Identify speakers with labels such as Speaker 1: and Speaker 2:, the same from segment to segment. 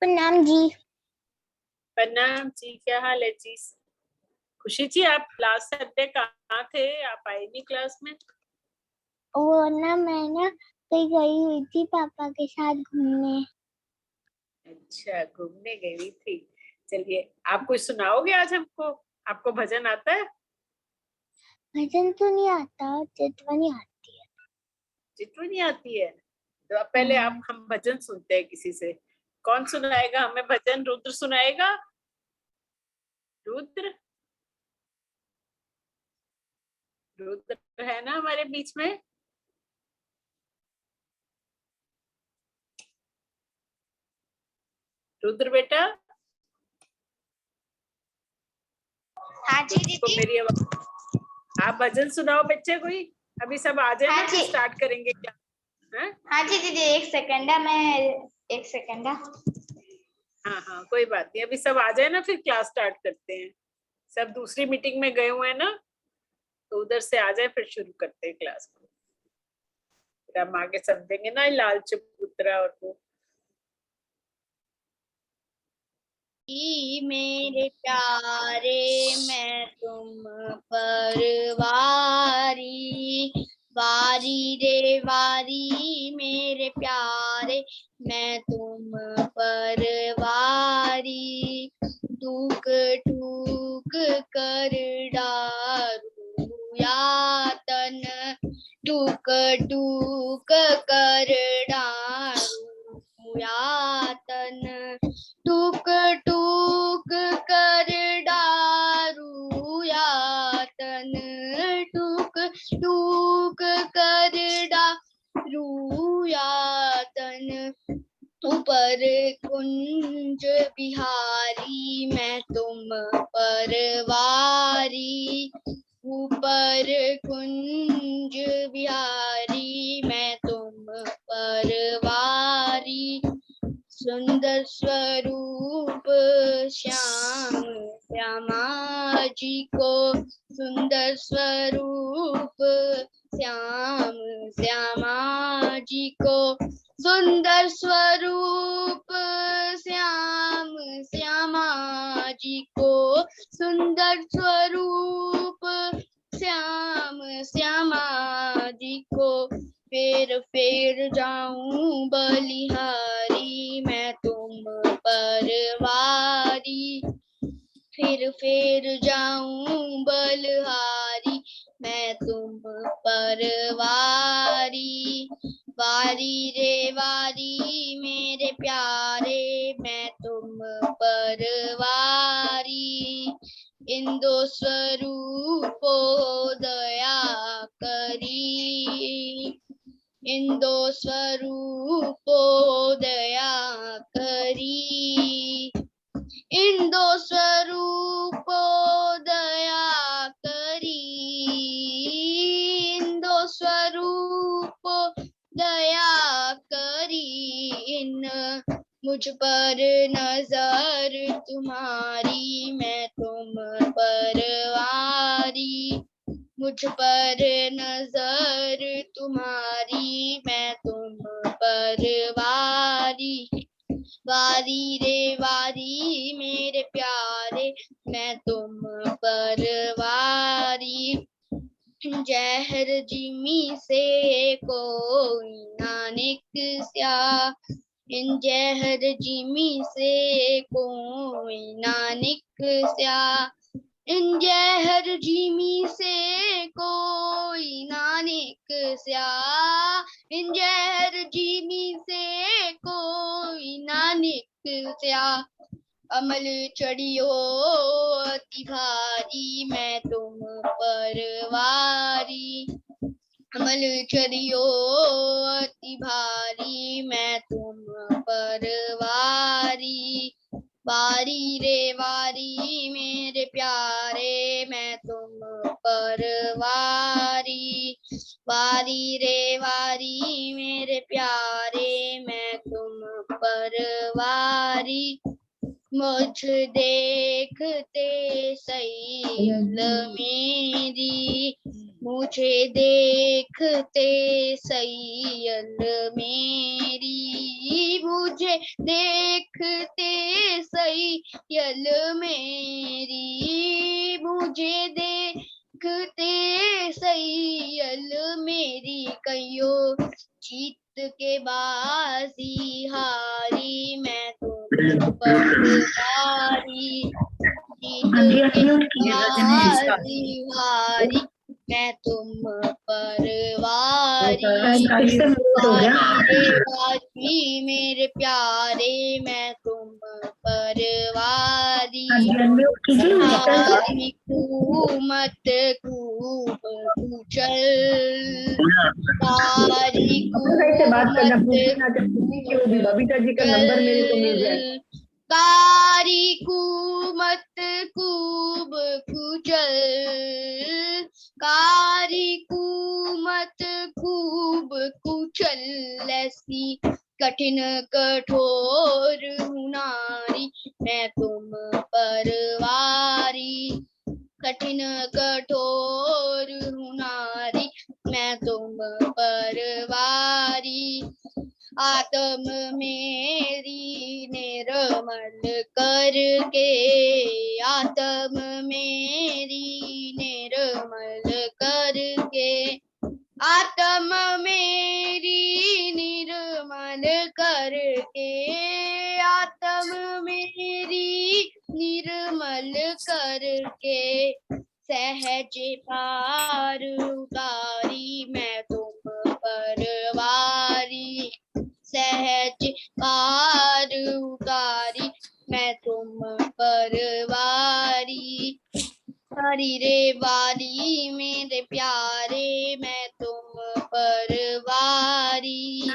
Speaker 1: प्रणाम जी।
Speaker 2: प्रणाम जी, क्या हाल है जी? खुशी जी, आप लास्ट संडे कहाँ थे? आप आए नहीं क्लास में।
Speaker 1: वो ना मैं ना कहीं गई हुई थी पापा के साथ घूमने।
Speaker 2: अच्छा, घूमने गई थी। चलिए, आप कुछ सुनाओगे आज हमको? आपको भजन आता है?
Speaker 1: भजन तो नहीं आता, चितवनी आती है।
Speaker 2: जितनी आती है तो अब पहले आप हम भजन सुनते हैं किसी से। कौन सुनाएगा हमें भजन? रुद्र सुनाएगा। रुद्र, रुद्र है ना हमारे बीच में? रुद्र बेटा,
Speaker 1: हाँ जी
Speaker 2: तो
Speaker 1: दीदी।
Speaker 2: मेरी आवाज, आप भजन सुनाओ बच्चे कोई। अभी सब आ जाए
Speaker 1: हाँ
Speaker 2: ना,
Speaker 1: जी।
Speaker 2: फिर स्टार्ट करेंगे क्या? हाँ
Speaker 1: हाँ जी दीदी, एक सेकंड है, मैं एक सेकंड है।
Speaker 2: हाँ हाँ, कोई बात नहीं, अभी सब आ जाए ना, फिर क्लास स्टार्ट करते हैं। सब दूसरी मीटिंग में गए हुए हैं ना, तो उधर से आ जाए, फिर शुरू करते हैं क्लास को। फिर हम आगे सब देंगे ना, लाल चबूतरा और वो।
Speaker 1: मेरे प्यारे मैं तुम पर वारी, वारी रे वारी मेरे प्यारे मैं तुम पर वारी, टूक टूक कर डारू यातन, टूक टूक कर डारू यातन, टूक टूक कर डारू यातन, टूक टूक कर डारू यातन, ऊपर कुंज बिहारी मैं तुम पर वारी, ऊपर कुंज बिहारी मैं तुम पर वारी, सुंदर स्वरूप श्याम श्यामा जी को, सुंदर स्वरूप श्याम श्यामा जी को, सुंदर स्वरूप श्याम श्यामा जी को, सुंदर स्वरूप श्याम श्यामा जी को, फेर जाऊं बलिहारी मैं तुम पर वारी, फेर जाऊं बलिहारी मैं तुम पर वारी, वारी रे वारी मेरे प्यारे मैं तुम पर वारी, इंदो स्वरूपो दया करी, इंदो स्वरूपो दया करी, इंदो स्वरूपो दया करी, इंदो स्वरूपो दया करी, इन मुझ पर नजर तुम्हारी मैं तुम पर वारी, मुझ पर नजर तुम्हारी मैं तुम पर वारी, वारी रे वारी मेरे प्यारे मैं तुम पर वारी, जहर जिमी से कोई ना निकस्या, इन जहर जिमी से कोई ना निकस्या, इन जहर जिमी से कोई ना निकस्या, इन जहर जिमी से कोई ना निकस्या, अमल चढ़ियो अति भारी मैं तुम पर वारी, अमल चढ़ियो अति भारी मैं तुम पर वारी, वारी रे वारी मेरे प्यारे मैं तुम पर वारी, वारी रे वारी मेरे प्यारे मैं तुम पर वारी, मुझ देखते सैल मेरी,
Speaker 3: मुझे देखते सैयल मेरी, मुझे देखते सैयल मेरी, मुझे देखते सैयल मेरी, कहियो जीत के बाजी हारी, मैं तुम पर हारी, जीत के बाजी हारी, मैं तुम पर वारी, रे बाजी मेरे प्यारे, मैं तुम पर वारी, हारी मत कूप कुचल, सारी कारी मत कूब कुचल, कारी मत कूब कुचल, ऐसी कठिन कठोर नारी, मैं तुम पर वारी, कठिन कठोर नारी, मैं तुम पर वारी, आत्म मेरी निर्मल करके, आत्म मेरी निर्मल करके, आत्म मेरी निर्मल करके, आत्म मेरी निर्मल करके, सहज पार उतारी, मैं तुम पर वारी, सहज पार उतारी, मैं तुम पर वारी, हरी रे वारी मेरे प्यारे, मैं तुम पर वारी,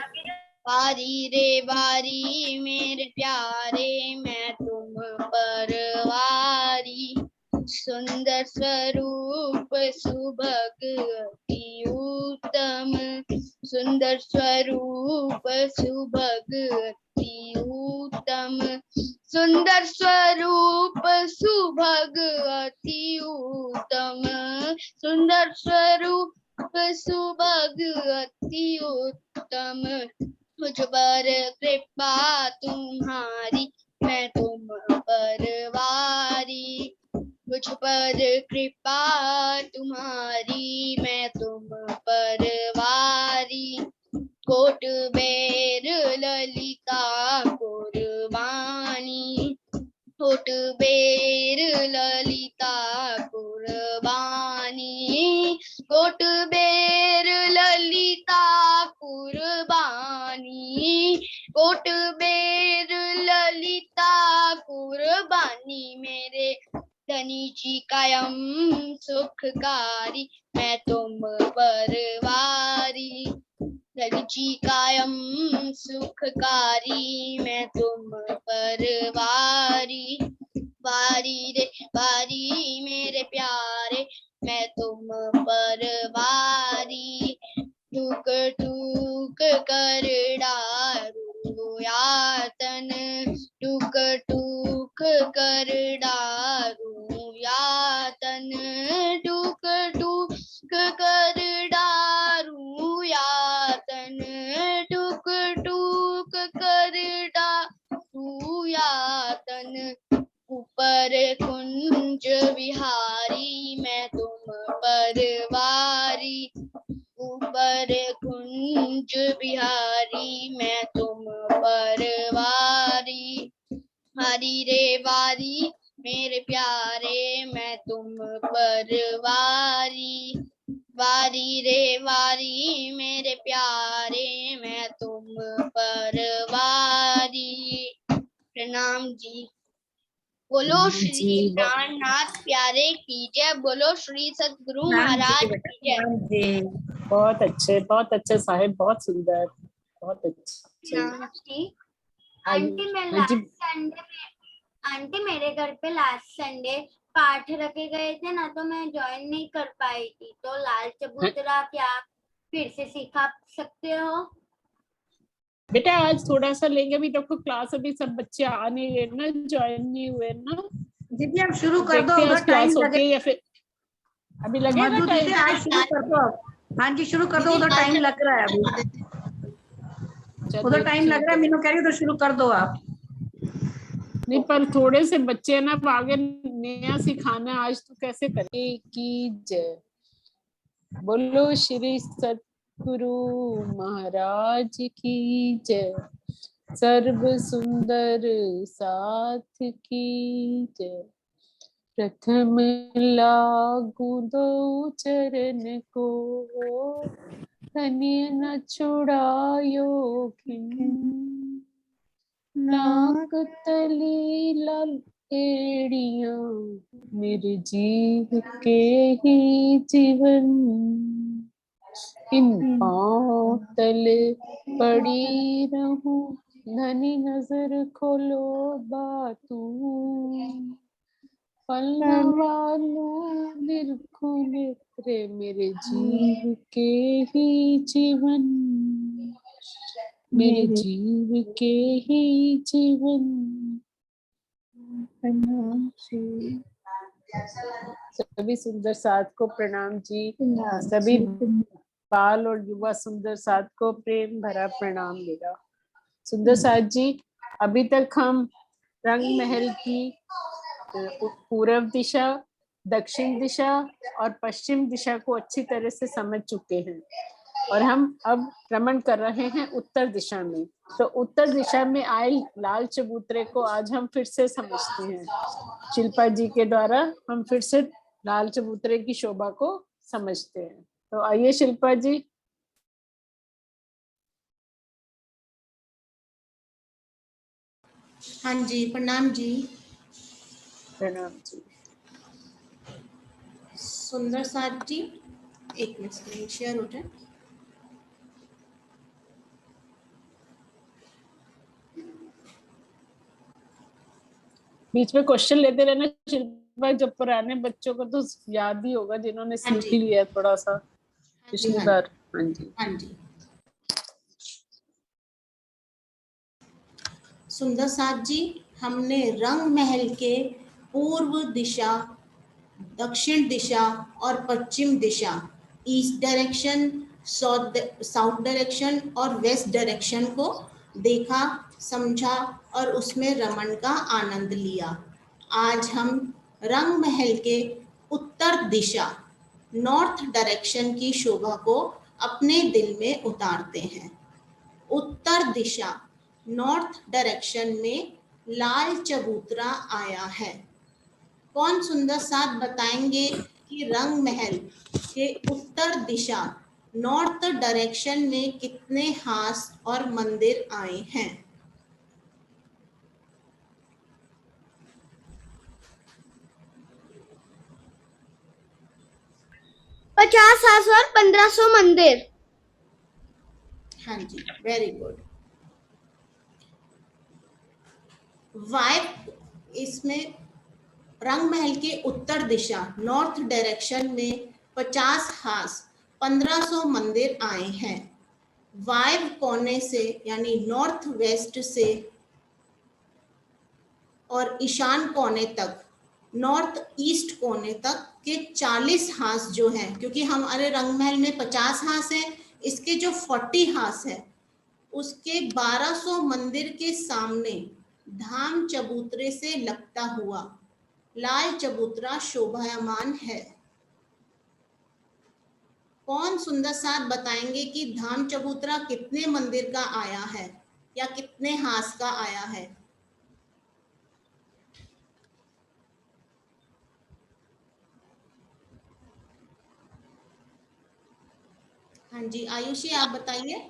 Speaker 3: वारी रे वारी मेरे प्यारे, मैं तुम पर वारी, सुंदर स्वरूप सुभग अति उत्तम, सुंदर स्वरूप सुभग अति उत्तम, सुंदर स्वरूप सुभग अति उत्तम, सुंदर स्वरूप सुभग अति उत्तम, मुझ पर कृपा तुम्हारी, मैं तुम पर वारी, मुझ पर कृपा तुम्हारी, मैं तुम पर वारी, कोट बेर ललिता कुर्बानी, कोट बेर ललिता कुर्बानी, कोट बेर ललिता कुर्बानी, कोट बेर ललिता कुर्बानी, मेरे धनी जी कायम सुखकारी, मैं तुम पर वारी, धनी जी कायम सुखकारी, मैं तुम पर वारी, वारी रे वारी मेरे प्यारे, मैं तुम पर वारी, टूक टूक कर डारू यातन, टूक टूक कर डारू यातन, टूक टूक कर डारू यातन, टूक टूक कर डारू यातन, ऊपर कुंज विहारी, मैं तुम पर वारी, ऊपर कुंज बिहारी, मैं तुम पर वारी, हरी रे वारी मेरे प्यारे, मैं तुम पर वारी, वारी रे वारी मेरे प्यारे, मैं तुम पर वारी। प्रणाम जी। बोलो श्री प्राणनाथ प्यारे की जय, बोलो श्री सद्गुरु महाराज की जय।
Speaker 2: बहुत अच्छे साहिब, बहुत सुंदर, बहुत अच्छे।
Speaker 1: आंटी मेरे घर पे लास्ट संडे पाठ रखे गए थे ना, तो मैं ज्वाइन नहीं कर पाई थी, तो लाल चबूतरा क्या फिर से सिखा सकते हो?
Speaker 2: बेटा आज थोड़ा सा लेंगे, अभी देखो क्लास अभी सब बच्चे आने गए ना, ज्वाइन नहीं हुए ना।
Speaker 4: दीदी आप शुरू कर दो,
Speaker 2: क्लास होती है या फिर अभी लगेगा
Speaker 4: मधु दीदी
Speaker 2: टाइम?
Speaker 4: आज शुरू कर दो आप। हाँ जी शुरू कर दो, उधर टाइम लग रहा है अभी, उधर टाइम लग रहा है। मीनू कह रही है उधर शुरू कर दो आप।
Speaker 2: नहीं पर थोड़े से बच्चे ना, आगे नया सिखाना, आज तो कैसे करें की जय। बोलो श्री सतगुरु महाराज की जय, सर्व सुंदर साथ की जय। प्रथम लागू दो चरण को, धन्य न छुड़ायो खिन। नाक तली लाल एड़ियां, मेरे जीव के ही जीवन। इन पांव तले पड़ी रहूं, धनी नजर खोलो बातू। पलना वालों निरखुले रे, मेरे जीव के ही जीवन, मेरे जीव के ही जीवन। प्रणाम जी, सभी सुंदर साथ को प्रणाम जी। सभी बाल और युवा सुंदर साथ को प्रेम भरा प्रणाम मेरा। सुंदर साथ जी, अभी तक हम रंग महल की पूर्व दिशा, दक्षिण दिशा और पश्चिम दिशा को अच्छी तरह से समझ चुके हैं, और हम अब भ्रमण कर रहे हैं उत्तर दिशा में। तो उत्तर दिशा में आए लाल चबूतरे को आज हम फिर से समझते हैं। शिल्पा जी के द्वारा हम फिर से लाल चबूतरे की शोभा को समझते हैं। तो आइए शिल्पा जी।
Speaker 5: हाँ जी, प्रणाम जी।
Speaker 2: प्रणाम जी।
Speaker 5: सुंदर साथ जी, एक मिनट स्क्रीन शेयर हो जाए।
Speaker 2: बीच में क्वेश्चन लेते रहना शिल्पा, जब पुराने बच्चों को तो याद ही होगा जिन्होंने
Speaker 5: हाँ
Speaker 2: सीख
Speaker 5: जी।
Speaker 2: लिया थोड़ा सा
Speaker 5: हाँ जी,
Speaker 2: पिछली
Speaker 5: हाँ
Speaker 2: बार।
Speaker 5: जी।
Speaker 2: हाँ जी।
Speaker 5: हाँ जी। सुंदर साथ जी, हमने रंग महल के पूर्व दिशा, दक्षिण दिशा और पश्चिम दिशा, ईस्ट डायरेक्शन, साउथ डायरेक्शन और वेस्ट डायरेक्शन को देखा, समझा और उसमें रमण का आनंद लिया। आज हम रंग महल के उत्तर दिशा, नॉर्थ डायरेक्शन की शोभा को अपने दिल में उतारते हैं। उत्तर दिशा, नॉर्थ डायरेक्शन में लाल चबूतरा आया है। कौन सुंदर साथ बताएंगे कि रंग महल के उत्तर दिशा, नॉर्थ डायरेक्शन में कितने हास और मंदिर आए हैं?
Speaker 3: पचास हास और 1500 मंदिर।
Speaker 5: हाँ जी, वेरी गुड। वाइब इसमें रंग महल के उत्तर दिशा, नॉर्थ डायरेक्शन में 50 हास 1500 मंदिर आए हैं। वाइब कोने से यानी नॉर्थ वेस्ट से और ईशान कोने तक, नॉर्थ ईस्ट कोने तक के 40 हास जो हैं, क्योंकि हमारे रंग महल में 50 हास हैं, इसके जो 40 हास है उसके 1200 मंदिर के सामने धाम चबूतरे से लगता हुआ लाल चबूतरा शोभायमान है। कौन सुंदर साथ बताएंगे कि धाम चबूतरा कितने मंदिर का आया है या कितने हास का आया है? हाँ जी, आयुषी आप बताइए।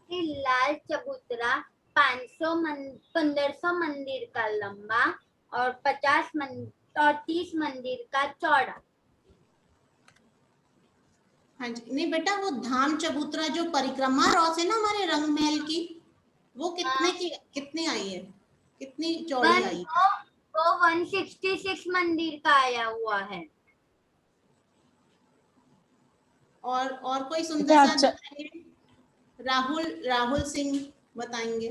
Speaker 1: लाल चबूतरा 1500 मंदिर का लंबा और 30 मंदिर का चौड़ा।
Speaker 5: हाँ जी, नहीं बेटा, वो धाम चबूतरा जो परिक्रमा रॉस है ना हमारे रंग महल की, वो कितने आई है, कितनी चौड़ी आई?
Speaker 1: वो 166 मंदिर का आया हुआ है।
Speaker 5: और कोई सुंदर साथ बताएंगे? राहुल सिंह बताएंगे।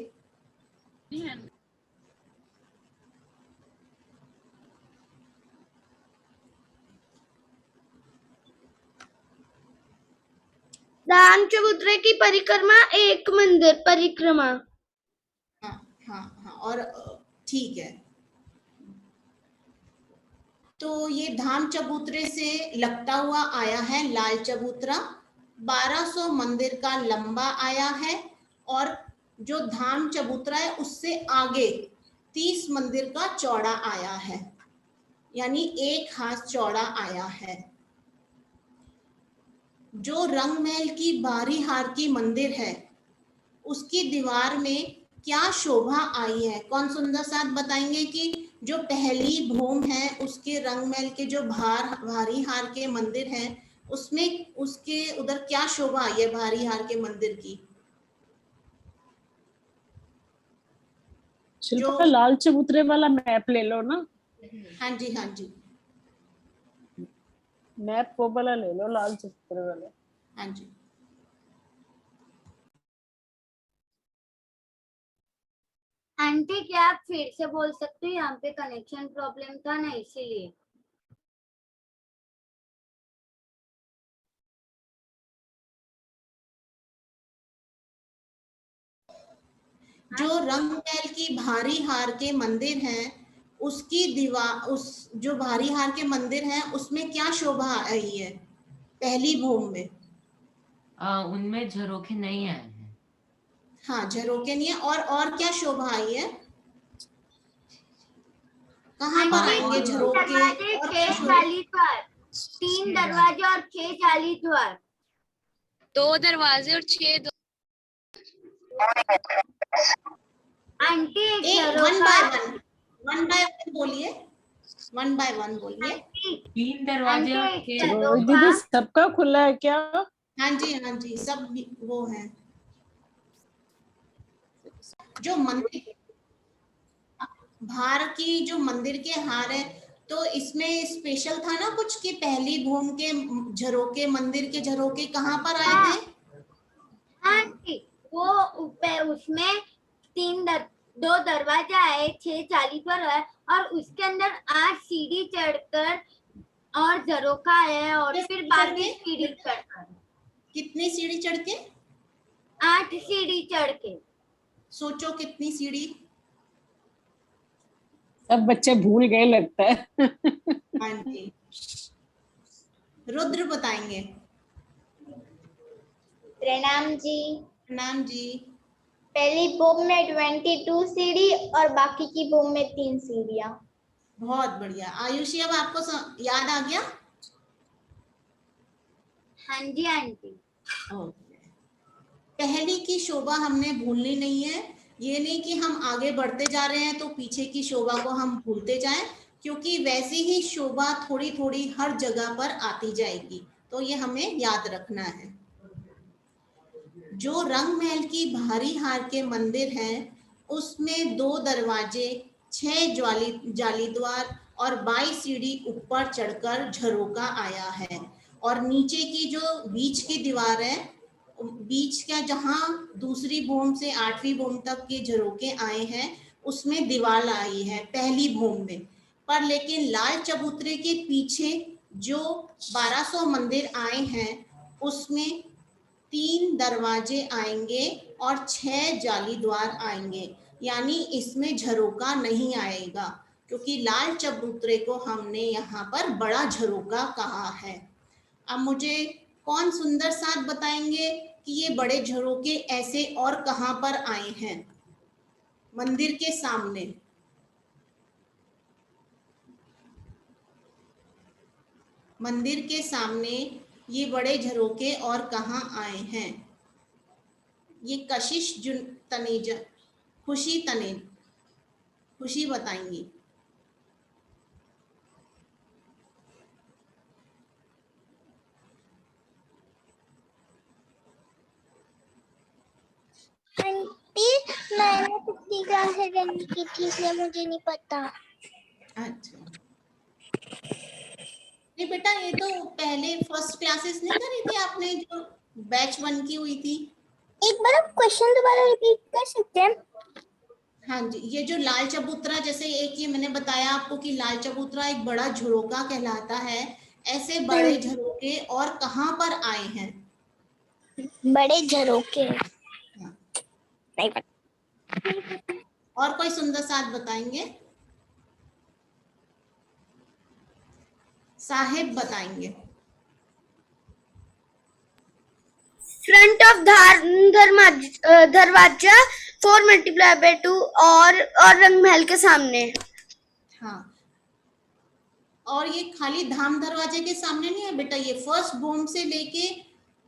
Speaker 3: धाम चबूतरे की परिक्रमा एक मंदिर परिक्रमा।
Speaker 5: हाँ हाँ हाँ, और ठीक है। तो ये धाम चबूतरे से लगता हुआ आया है लाल चबूतरा, 1200 मंदिर का लंबा आया है, और जो धाम चबूतरा है उससे आगे 30 मंदिर का चौड़ा आया है, यानी 1 हाथ चौड़ा आया है। जो रंग महल की बारी हार की मंदिर है उसकी दीवार में क्या शोभा आई है? कौन सुंदर साथ बताएंगे कि जो पहली भूम है उसके रंग महल के जो भारी हार के मंदिर हैं उसमें उसके उधर क्या शोभा आई है भारी हार के मंदिर की?
Speaker 2: शिल्पा, लाल चबूतरे वाला मैप ले लो ना।
Speaker 5: हाँ जी हाँ जी
Speaker 2: मैप वो वाला ले लो, लाल चबूतरे वाला।
Speaker 5: हाँ जी।
Speaker 1: आंटी क्या आप फिर से बोल सकते हो? यहाँ पे कनेक्शन प्रॉब्लम था ना, इसीलिए।
Speaker 5: जो रंग महल की भारी हार के मंदिर हैं उसकी दीवार, उस जो भारी हार के मंदिर हैं उसमें क्या शोभा आई है पहली भूम में?
Speaker 6: उनमें झरोखे नहीं आए हैं।
Speaker 5: हाँ, झरोके नहीं है, और क्या शोभा आई है? कहाँ पर आएंगे झरोके?
Speaker 1: दरवाजे,
Speaker 5: और
Speaker 1: 6 जाली द्वार, 3 दरवाजे और 6 जाली द्वार।
Speaker 7: 2 दरवाजे और 6
Speaker 1: आंटी
Speaker 5: एक वन बाय वन बोलिए, 1 बाय 1 बोलिए।
Speaker 6: 3 दरवाजे और 6
Speaker 2: दीदी सबका खुला है क्या?
Speaker 5: हाँ जी सब वो है। जो मंदिर भार की जो मंदिर के हार है, तो इसमें स्पेशल था ना कुछ कि पहली भूम के झरोके, मंदिर के झरोके कहाँ पर आए थे?
Speaker 1: आंटी वो उसमें 2 दरवाजे आए, 6 जाली द्वार है, और उसके अंदर 8 सीढ़ी चढ़कर और झरोखा है, और फिर बाकी सीढ़ी चढ़कर।
Speaker 5: कितनी सीढ़ी चढ़ के?
Speaker 1: 8 सीढ़ी चढ़ के।
Speaker 5: सोचो कितनी सीढ़ी?
Speaker 2: सब बच्चे भूल गए लगता है।
Speaker 5: हाँ जी, रुद्र बताएंगे।
Speaker 3: प्रणाम जी।
Speaker 5: प्रणाम जी।
Speaker 3: पहली भूम में 22 सीढ़ी और बाकी की भूम में 3 सीढ़ियां।
Speaker 5: बहुत बढ़िया। आयुषी, अब आपको याद आ गया?
Speaker 1: हाँ जी आंटी।
Speaker 5: पहली की शोभा हमने भूलनी नहीं है। ये नहीं कि हम आगे बढ़ते जा रहे हैं तो पीछे की शोभा को हम भूलते जाएं, क्योंकि वैसी ही शोभा थोड़ी थोड़ी हर जगह पर आती जाएगी, तो ये हमें याद रखना है। जो रंग महल की भारी हार के मंदिर हैं उसमें 2 दरवाजे, 6 जाली द्वार और 22 सीढ़ी ऊपर चढ़कर झरोका आया है, और नीचे की जो बीच की दीवार है, बीच का जहां दूसरी भूम से 8वीं भूम तक के झरोके आए हैं उसमें दीवार आई है पहली भूम में। पर लेकिन लाल चबूतरे के पीछे जो 1200 मंदिर आए हैं उसमें 3 दरवाजे आएंगे और 6 जाली द्वार आएंगे, यानी इसमें झरोका नहीं आएगा, क्योंकि लाल चबूतरे को हमने यहाँ पर बड़ा झरोका कहा है। अब मुझे कौन सुंदर साथ बताएंगे कि ये बड़े झरोके ऐसे और कहाँ पर आए हैं मंदिर के सामने? मंदिर के सामने ये बड़े झरोके और कहाँ आए हैं? ये कशिश तनेजा, खुशी बताएंगी।
Speaker 3: आंटी मैंने पिछली क्लास अटेंड की थी इसलिए मुझे नहीं पता।
Speaker 5: अच्छा, नहीं बेटा, ये तो पहले फर्स्ट क्लासेस नहीं करी थी आपने, जो बैच 1 की हुई थी।
Speaker 3: एक बार आप क्वेश्चन दोबारा रिपीट कर सकते हैं?
Speaker 5: हाँ जी, ये जो लाल चबूतरा, जैसे एक ये मैंने बताया आपको कि लाल चबूतरा एक बड़ा झरोका कहलाता है, ऐसे बड़े झरोके और कहाँ पर आए हैं?
Speaker 3: बड़े झरोके।
Speaker 5: हाँ।
Speaker 3: नहीं पता।
Speaker 5: और कोई सुंदर साथ बताएंगे? साहिब बताएंगे।
Speaker 3: फ्रंट ऑफ दरवाजा 4 × 2 और रंग महल के सामने।
Speaker 5: हाँ, और ये खाली धाम दरवाजे के सामने नहीं है बेटा, ये फर्स्ट भूम से लेके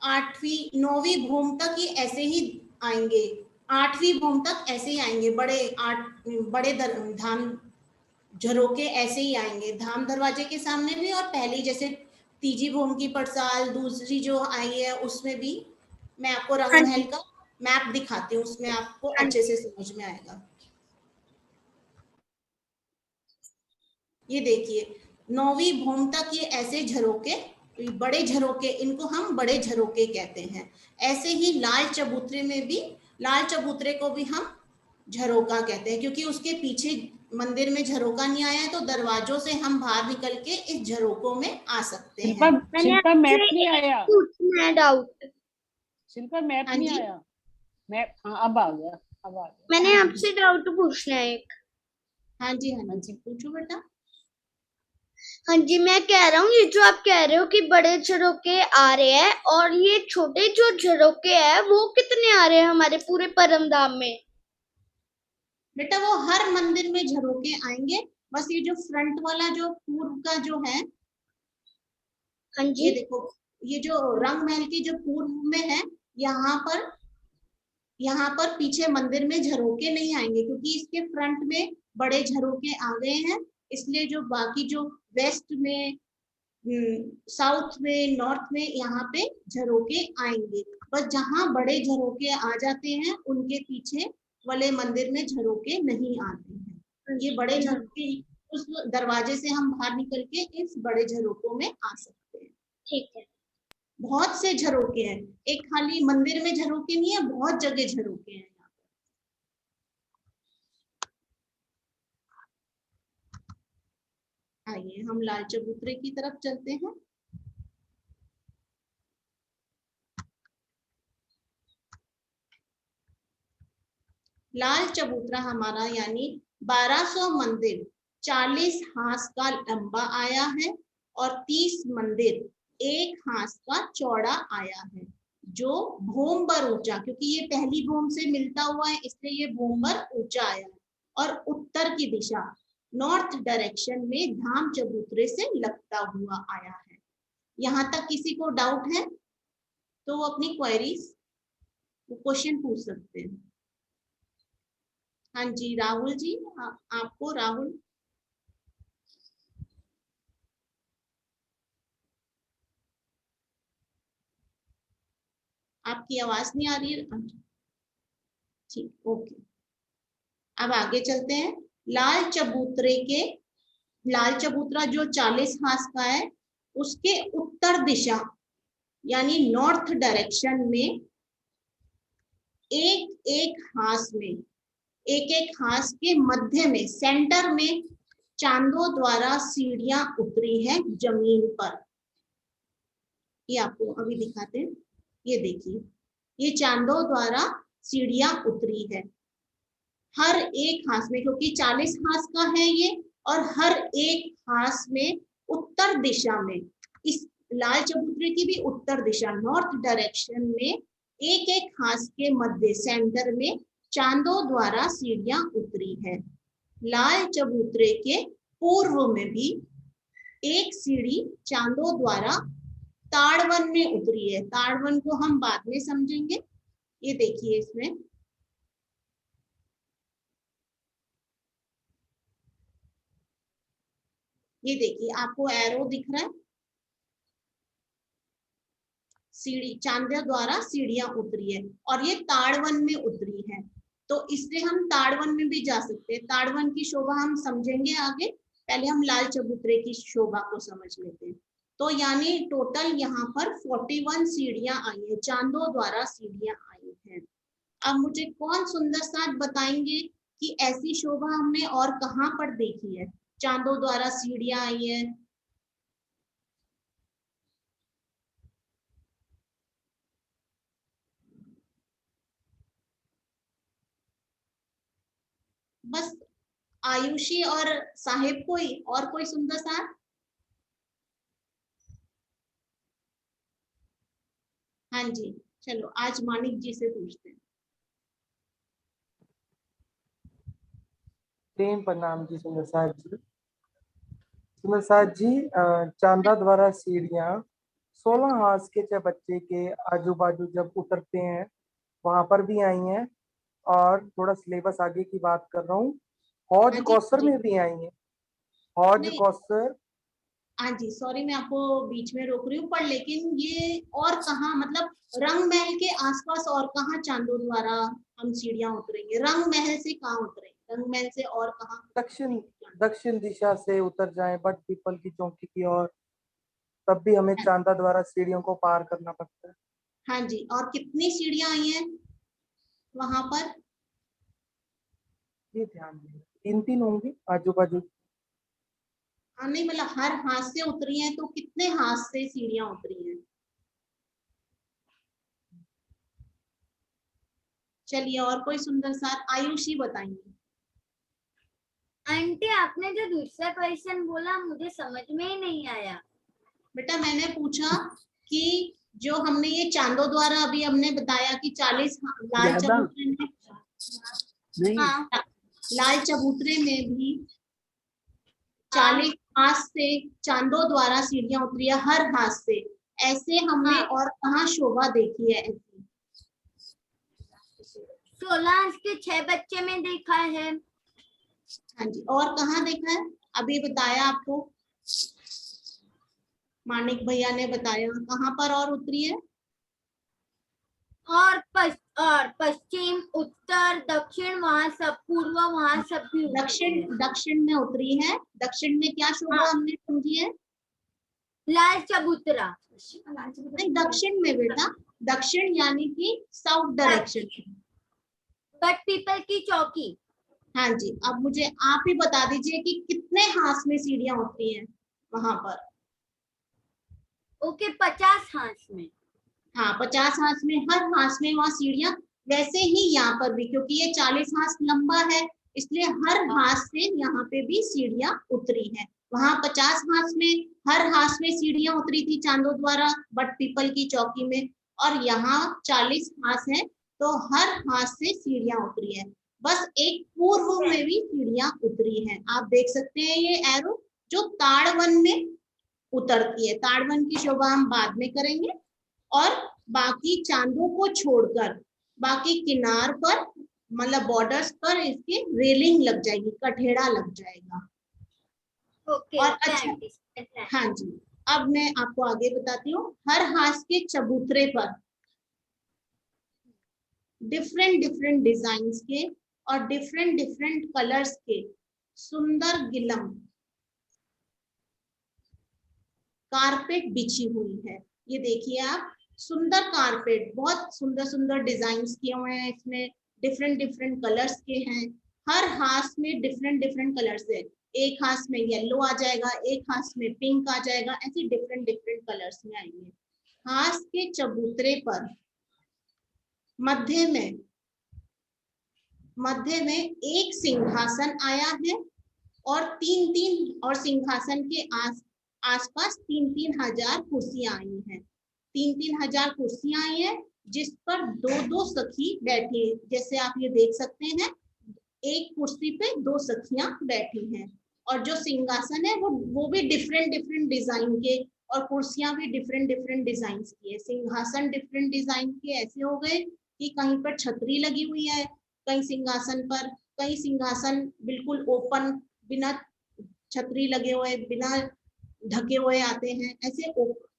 Speaker 5: 8वीं 9वीं भूम तक ये ऐसे ही आएंगे, 8वीं भूम तक ऐसे ही आएंगे, बड़े धाम झरोके ऐसे ही आएंगे धाम दरवाजे के सामने भी, और पहली जैसे तीजी भूम की पड़साल दूसरी जो आई है उसमें भी। मैं आपको रंग महल का मैप दिखाती हूँ, उसमें आपको अच्छे से समझ में आएगा। ये देखिए 9वीं भूम तक ये ऐसे झरोके, बड़े झरोके, इनको हम बड़े झरोके कहते हैं। ऐसे ही लाल चबूतरे में भी, लाल चबूतरे को भी हम झरोका कहते हैं, क्योंकि उसके पीछे मंदिर में झरोका नहीं आया है, तो दरवाजों से हम बाहर निकल के इस झरोकों में आ सकते हैं।
Speaker 2: शिल्पा मैप नहीं आया,
Speaker 3: पूछना डाउट।
Speaker 2: शिल्पा मैप
Speaker 5: हाँ
Speaker 2: नहीं
Speaker 5: जी।
Speaker 2: आया, मैप हाँ अब आ गया, अब आ गया।
Speaker 3: मैंने आपसे डाउट पूछना है एक।
Speaker 5: हाँ जी, हाँ जी, पूछो बेटा।
Speaker 3: हाँ जी, मैं कह रहा हूँ ये जो आप कह रहे हो कि बड़े झरोके आ रहे हैं, और ये छोटे जो झरोके हैं वो कितने आ रहे हैं हमारे पूरे परमधाम में?
Speaker 5: बेटा वो हर मंदिर में झरोके आएंगे, बस ये जो फ्रंट वाला जो पूर्व का जो है,
Speaker 3: हाँ
Speaker 5: ये
Speaker 3: जी।
Speaker 5: देखो, ये जो रंग महल की जो पूर्व में है, यहाँ पर पीछे मंदिर में झरोके नहीं आएंगे, क्योंकि इसके फ्रंट में बड़े झरोके आ गए हैं, इसलिए जो बाकी जो वेस्ट में, साउथ में, नॉर्थ में यहाँ पे झरोके आएंगे। बस जहाँ बड़े झरोके आ जाते हैं उनके पीछे वाले मंदिर में झरोके नहीं आते हैं। ये बड़े झरोके उस दरवाजे से हम बाहर निकल के इस बड़े झरोकों में आ सकते हैं।
Speaker 3: ठीक है।
Speaker 5: बहुत से झरोके हैं, एक खाली मंदिर में झरोके नहीं है, बहुत जगह झरोके हैं। आइए हम लाल चबूतरे की तरफ चलते हैं। लाल चबूतरा हमारा यानी 1200 मंदिर 40 हाथ का लंबा आया है, और 30 मंदिर 1 हाथ का चौड़ा आया है, जो भूम भर ऊंचा, क्योंकि ये पहली भूम से मिलता हुआ है इसलिए ये भूम भर ऊंचा आया है, और उत्तर की दिशा नॉर्थ डायरेक्शन में धाम चबूतरे से लगता हुआ आया है। यहाँ तक किसी को डाउट है तो वो अपनी क्वेरीज क्वेश्चन पूछ सकते हैं। हाँ जी राहुल जी, आपको राहुल, आपकी आवाज नहीं आ रही है। ठीक, ओके, अब आगे चलते हैं। लाल चबूतरा जो 40 हाथ का है, उसके उत्तर दिशा यानी नॉर्थ डायरेक्शन में एक एक हाथ के मध्य में, सेंटर में चांदों द्वारा सीढ़ियां उतरी है जमीन पर। ये आपको अभी दिखाते हैं, ये देखिए, ये चांदों द्वारा सीढ़ियां उतरी है हर एक हाथ में, क्योंकि 40 हाथ का है ये, और हर एक हाथ में उत्तर दिशा में, इस लाल चबूतरे की भी उत्तर दिशा नॉर्थ डायरेक्शन में एक हाथ के मध्य सेंटर में चांदों द्वारा सीढ़ियां उतरी है। लाल चबूतरे के पूर्व में भी एक सीढ़ी चांदों द्वारा ताड़वन में उतरी है। ताड़वन को हम बाद में समझेंगे। ये देखिए इसमें ये देखिए आपको एरो दिख रहा है, सीढ़ी चांदों द्वारा सीढ़ियां उतरी है, और ये ताड़वन में उतरी है, तो इससे हम ताड़वन में भी जा सकते हैं। ताड़वन की शोभा हम समझेंगे आगे, पहले हम लाल चबूतरे की शोभा को समझ लेते हैं। तो यानी टोटल यहाँ पर 41 सीढ़ियां आई है, चांदों द्वारा सीढ़ियां आई हैं। अब मुझे कौन सुंदर साथ बताएंगे कि ऐसी शोभा हमने और कहाँ पर देखी है, चांदों द्वारा सीढ़ियां आई है। बस आयुषी और साहिब, कोई सुंदर सार? हाँ जी, चलो आज मानिक जी से पूछते हैं।
Speaker 8: प्रेम प्रणाम जी सुंदर साहब जी। सुंदर साहब जी, चांदा द्वारा सीढ़ियाँ 16 हाथ के जब बच्चे के आजू बाजू जब उतरते हैं वहां पर भी आई हैं, और थोड़ा सिलेबस आगे की बात कर रहा हूँ, हौज
Speaker 5: हाँ जी,
Speaker 8: कौसर
Speaker 5: जी।
Speaker 8: में भी आई हैं। हौज
Speaker 5: नहीं,
Speaker 8: कौसर,
Speaker 5: हाँ जी, सॉरी मैं आपको बीच में रोक रही हूँ, पर लेकिन ये और कहाँ, मतलब रंग महल के आसपास और कहाँ चांदों द्वारा हम सीढ़ियां उतरेंगे? रंग महल से कहाँ उतरेंगे? रंग महल से और कहाँ?
Speaker 8: दक्षिण दक्षिण दिशा से उतर जाएं बट पीपल की चौकी की ओर, तब भी हमें चांदा द्वारा सीढ़ियों को पार करना पड़ता है।
Speaker 5: हाँ जी, और कितनी सीढ़ियां आई हैं वहां पर?
Speaker 8: ये ध्यान दें, 3-3 होंगी आजू बाजू।
Speaker 5: हाँ, नहीं मतलब हर हाथ से उतरी हैं, तो कितने हाथ से सीढ़ियां उतरी हैं? चलिए, और कोई सुंदर साथ आयुषी बताएंगे।
Speaker 1: आंटी आपने जो दूसरा क्वेश्चन बोला मुझे समझ में ही नहीं आया।
Speaker 5: बेटा मैंने पूछा कि जो हमने ये चांदों द्वारा अभी हमने बताया कि 40 लाल चबूतरे में,
Speaker 1: हाँ
Speaker 5: लाल चबूतरे में भी 40 हाथ से चांदों द्वारा सीढ़ियां उतरी है, हर हाथ से। ऐसे हमने
Speaker 1: हाँ।
Speaker 5: और कहाँ शोभा देखी है ऐसी?
Speaker 1: 16 के 6 बच्चे में देखा है।
Speaker 5: हाँ जी, और कहाँ देखा है? अभी बताया आपको, मानिक भैया ने बताया, कहाँ पर और उतरी है?
Speaker 1: और पश्चिम, उत्तर, दक्षिण, वहां सब, पूर्व वहां सब भी उतरी है।
Speaker 5: दक्षिण में उतरी है। दक्षिण में क्या शोभा
Speaker 1: हाँ।
Speaker 5: हमने समझी है?
Speaker 1: लाल चबूतरा।
Speaker 5: नहीं, दक्षिण में बेटा, दक्षिण यानी कि साउथ डायरेक्शन।
Speaker 1: बट पीपल की चौकी।
Speaker 5: हाँ जी, अब मुझे आप ही बता दीजिए कि कितने हाथ में सीढ़ियां उतरी हैं वहां पर?
Speaker 1: ओके 50 हाथ में।
Speaker 5: हाँ, 50 हाथ में, हर हाथ में वहां सीढ़ियां। वैसे ही यहाँ पर भी, क्योंकि ये 40 हाथ लंबा है, इसलिए हर हाथ से यहाँ पे भी सीढ़ियां उतरी है। वहां 50 हाथ में हर हाथ में सीढ़ियां उतरी थी चांदों द्वारा बट पीपल की चौकी में, और यहाँ 40 हाथ है तो हर हाथ से सीढ़ियां उतरी है। बस एक पूर्व में भी सीढ़ियां उतरी है। आप देख सकते हैं ये एरो जो ताड़वन में उतरती है। ताड़वन की शोभा हम बाद में करेंगे। और बाकी चांदों को छोड़कर बाकी किनार पर, मतलब बॉर्डर्स पर इसके रेलिंग लग जाएगी, कठेड़ा लग जाएगा।
Speaker 1: ओके
Speaker 5: और
Speaker 1: ओके
Speaker 5: अच्छा,
Speaker 1: आंटी।
Speaker 5: हाँ जी, अब मैं आपको आगे बताती हूँ। हर हाथ के चबूतरे पर डिफरेंट डिफरेंट डिजाइन के और डिफरेंट डिफरेंट कलर्स के सुंदर गिलम कारपेट बिछी हुई है। ये देखिए आप, सुंदर कारपेट, बहुत सुंदर सुंदर डिजाइन किए हुए हैं इसमें, डिफरेंट डिफरेंट कलर्स के हैं। हर हाथ में डिफरेंट डिफरेंट कलर्स है। एक हाथ में येलो आ जाएगा, एक हाथ में पिंक आ जाएगा, ऐसे डिफरेंट डिफरेंट कलर्स में आएंगे। हाथ के चबूतरे पर मध्य में एक सिंहासन आया है, और तीन सिंहासन के आसपास 3,000 कुर्सियां आई हैं। 3,000 कुर्सियां आई हैं जिस पर दो दो सखी बैठी, जैसे आप ये देख सकते हैं, एक कुर्सी पे 2 सखियां बैठी हैं। और जो सिंहासन है वो भी डिफरेंट डिफरेंट डिजाइन के, और कुर्सियां भी डिफरेंट डिफरेंट डिजाइन की है। सिंहासन डिफरेंट डिजाइन के ऐसे हो गए कि कहीं पर छतरी लगी हुई है, कहीं सिंहासन पर, कहीं सिंहासन बिल्कुल ओपन, बिना छतरी लगे हुए, बिना ढके हुए आते हैं। ऐसे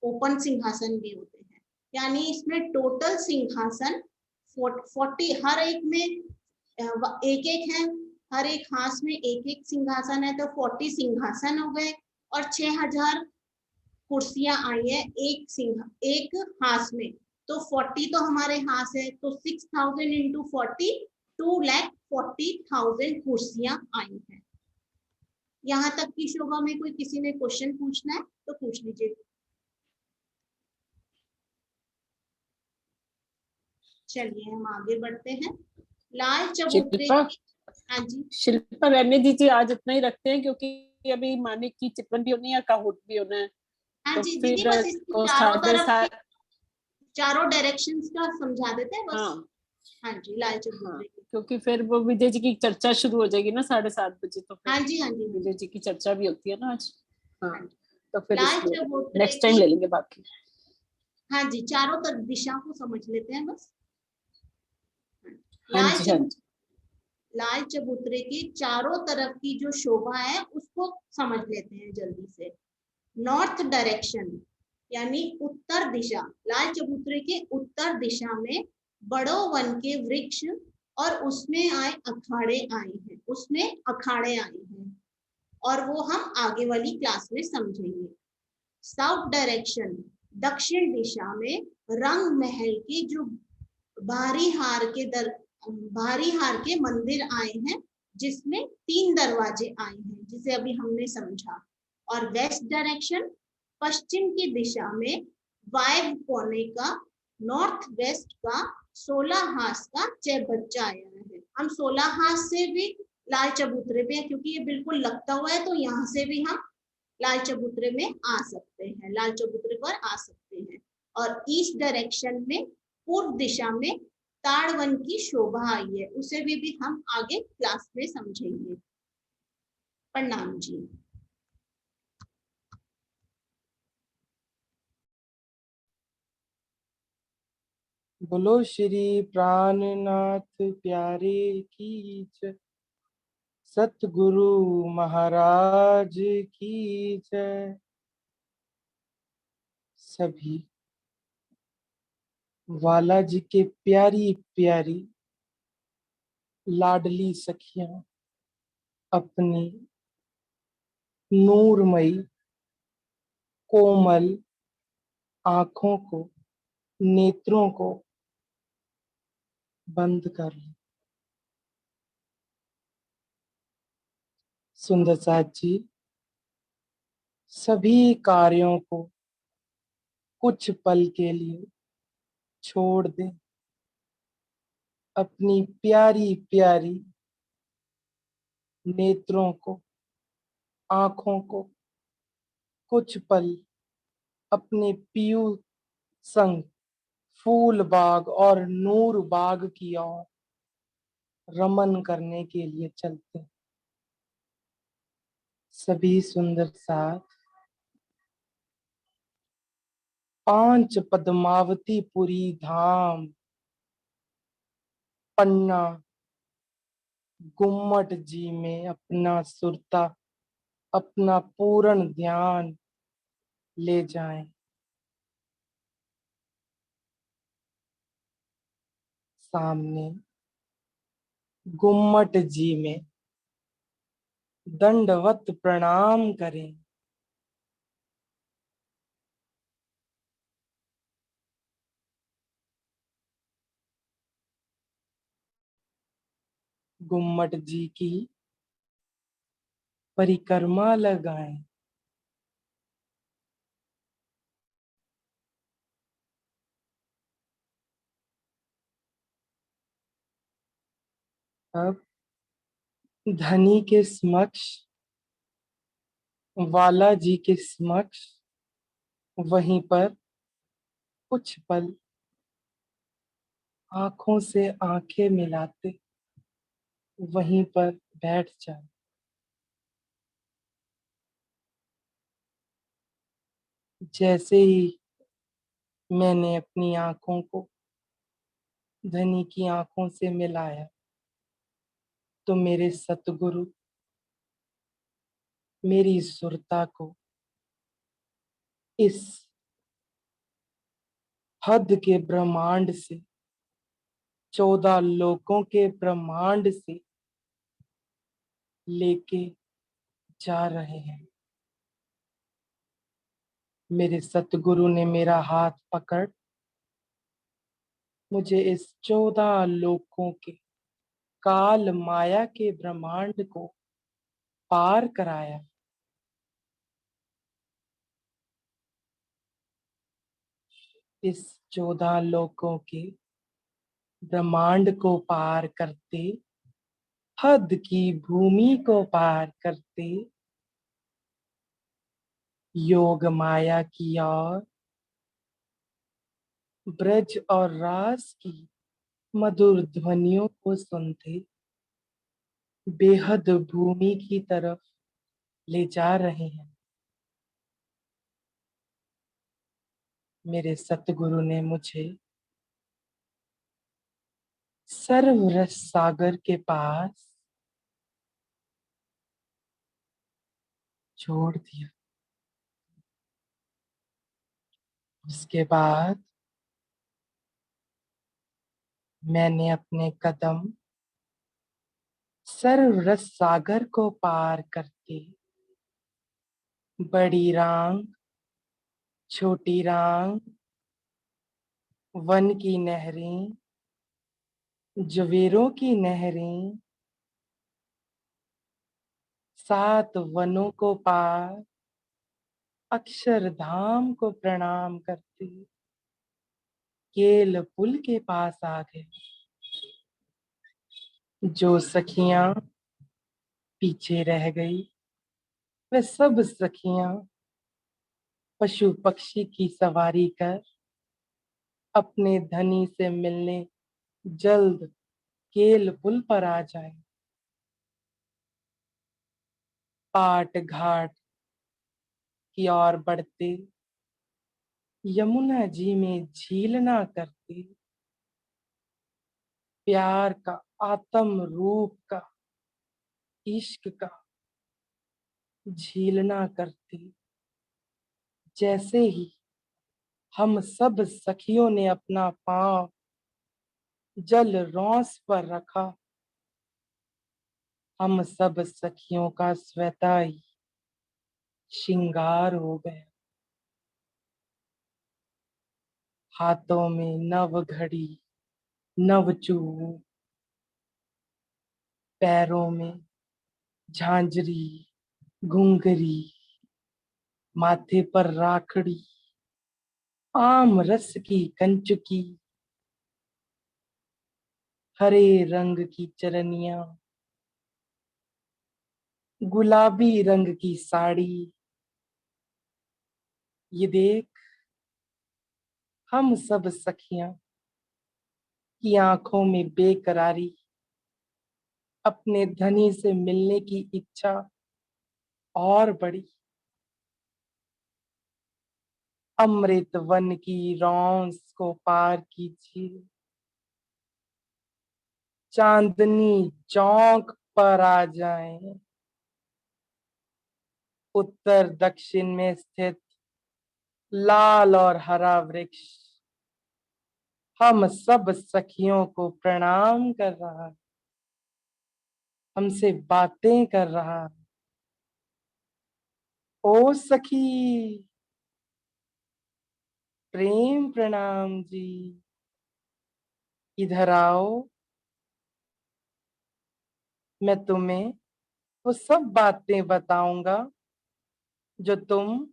Speaker 5: ओपन सिंहासन भी होते हैं। यानी इसमें टोटल सिंहासन 40, हर एक में एक एक है, हर एक हाथ में एक एक सिंहासन है, तो 40 सिंहासन हो गए। और 6,000 कुर्सियां आई है एक हाथ में, तो 40 तो हमारे हाथ है, तो 6,000 इंटू 40, 2,40,000 कुर्सियां आई हैं। यहाँ तक की शोभा में कोई किसी ने क्वेश्चन पूछना है तो पूछ लीजिए। चलिए हम आगे बढ़ते हैं। लाल चबूतरे, हाँ जी
Speaker 2: शिल्पा रहने दीजिए, आज इतना ही रखते हैं क्योंकि अभी मानिक की चिपन भी होनी है, काहुट भी होना है।
Speaker 5: हाँ
Speaker 2: तो
Speaker 5: जी दीदी,
Speaker 2: फिर
Speaker 5: बस इसकी चारों डायरेक्शंस का समझा देते हैं बस।
Speaker 2: हाँ
Speaker 5: हाँ जी, लाल
Speaker 2: हाँ,
Speaker 5: चबूतरे की।
Speaker 2: क्योंकि फिर वो विजय जी की चर्चा शुरू हो जाएगी ना 7:30 बजे, तो फिर
Speaker 5: हाँ जी हाँ जी हाँ
Speaker 2: विजय
Speaker 5: जी।
Speaker 2: जी की चर्चा भी होती है ना आज। हाँ,
Speaker 5: हाँ जी।
Speaker 2: तो फिर
Speaker 5: लाल
Speaker 2: इसलिए
Speaker 5: चबूतरे
Speaker 2: नेक्स्ट टाइम
Speaker 5: की,
Speaker 2: ले लेंगे बाकी।
Speaker 5: हाँ जी, चारों तरफ दिशा को समझ लेते हैं बस।
Speaker 2: हाँ
Speaker 5: लाल
Speaker 2: जी हाँ जी।
Speaker 5: लाल चबूतरे की चारों तरफ की जो शोभा है उसको समझ लेते हैं जल्दी से। नॉर्थ डायरेक्शन यानी उत्तर दिशा, लाल चबूतरे के उत्तर दिशा में बड़ो वन के वृक्ष और उसमें अखाड़े आए हैं और वो हम आगे वाली क्लास में समझेंगे। साउथ डायरेक्शन, दक्षिण दिशा में रंग महल के जो भारी हार के मंदिर आए हैं, जिसमें 3 दरवाजे आए हैं, जिसे अभी हमने समझा। और वेस्ट डायरेक्शन, पश्चिम की दिशा में वायव्य कोने का, नॉर्थ वेस्ट का 16 हाथ का चौबच्चा आया है। हम 16 हाथ से भी लाल चबूतरे पे, क्योंकि ये बिल्कुल लगता हुआ है, तो यहाँ से भी हम लाल चबूतरे में आ सकते हैं, लाल चबूतरे पर आ सकते हैं। और ईस्ट डायरेक्शन में पूर्व दिशा में ताड़वन की शोभा आई है, उसे भी हम आगे क्लास में समझेंगे। प्रणाम जी।
Speaker 8: बोलो श्री प्राणनाथ प्यारे की जय, सतगुरु महाराज की जय। सभी वाला जी के प्यारी प्यारी लाडली सखियां अपनी नूरमयी कोमल आंखों को, नेत्रों को बंद कर लें। सुंदर साथ जी सभी कार्यों को कुछ पल के लिए छोड़ दें। अपनी प्यारी प्यारी नेत्रों को, आंखों को कुछ पल अपने पियू संग फूल बाग और नूर बाग की ओर रमन करने के लिए चलते हैं। सभी सुंदर साथ 5 पद्मावतीपुरी धाम पन्ना गुम्मट जी में अपना सुरता, अपना पूर्ण ध्यान ले जाएं। सामने गुम्मट जी में दंडवत प्रणाम करें। गुम्मट जी की परिक्रमा लगाएं। अब धनी के समक्ष, वाला जी के समक्ष वहीं पर कुछ पल आंखों से आंखें मिलाते वहीं पर बैठ जाए। जैसे ही मैंने अपनी आंखों को धनी की आंखों से मिलाया, तो मेरे सतगुरु मेरी सुरता को इस हद के ब्रह्मांड से, 14 लोकों के ब्रह्मांड से लेके जा रहे हैं। मेरे सतगुरु ने मेरा हाथ पकड़ मुझे इस 14 लोकों के काल माया के ब्रह्मांड को पार कराया। इस 14 लोकों के ब्रह्मांड को पार करते हद की भूमि को पार करते योग माया की ओर ब्रज और रास की मधुर ध्वनियों को सुनते बेहद भूमि की तरफ ले जा रहे हैं। मेरे सतगुरु ने मुझे सर्व रस सागर के पास छोड़ दिया। उसके बाद मैंने अपने कदम सर्व रस सागर को पार करके बड़ी रांग, छोटी रांग, वन की नहरें, जवेरों की नहरें, 7 वनों को पार अक्षरधाम को प्रणाम करते केल पुल के पास आ गए। जो सखियां पीछे रह गई वे सब सखियां पशु पक्षी की सवारी कर अपने धनी से मिलने जल्द केल पुल पर आ जाए। पाट घाट की ओर बढ़ते यमुना जी में झीलना करते प्यार का आत्म रूप का इश्क का झीलना करते। जैसे ही हम सब सखियों ने अपना पांव जल रौंस पर रखा हम सब सखियों का स्वतः ही श्रृंगार हो गया। हाथों में नव घड़ी नव चूड़, पैरों में झांझरी घुंघरी, माथे पर राखड़ी, आम रस की कंचुकी, हरे रंग की चरनिया, गुलाबी रंग की साड़ी। ये देख हम सब सखियां की आंखों में बेकरारी, अपने धनी से मिलने की इच्छा और बढ़ी। अमृत वन की रौंस को पार कीजिए, चांदनी चौक पर आ जाएं। उत्तर दक्षिण में स्थित लाल और हरा वृक्ष हम सब सखियों को प्रणाम कर रहा है, हमसे बातें कर रहा है। ओ सखी प्रेम प्रणाम जी, इधर आओ। मैं तुम्हें वो सब बातें बताऊंगा जो तुम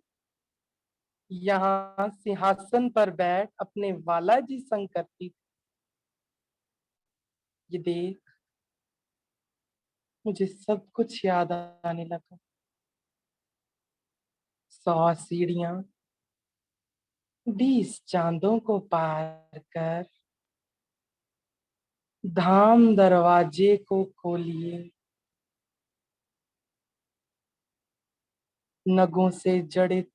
Speaker 8: यहाँ सिंहासन पर बैठ अपने वाला जी संग करती थी। ये देख मुझे सब कुछ याद आने लगा। 100 सीढ़ियां 20 चांदों को पार कर धाम दरवाजे को खोलिए। नगों से जड़ित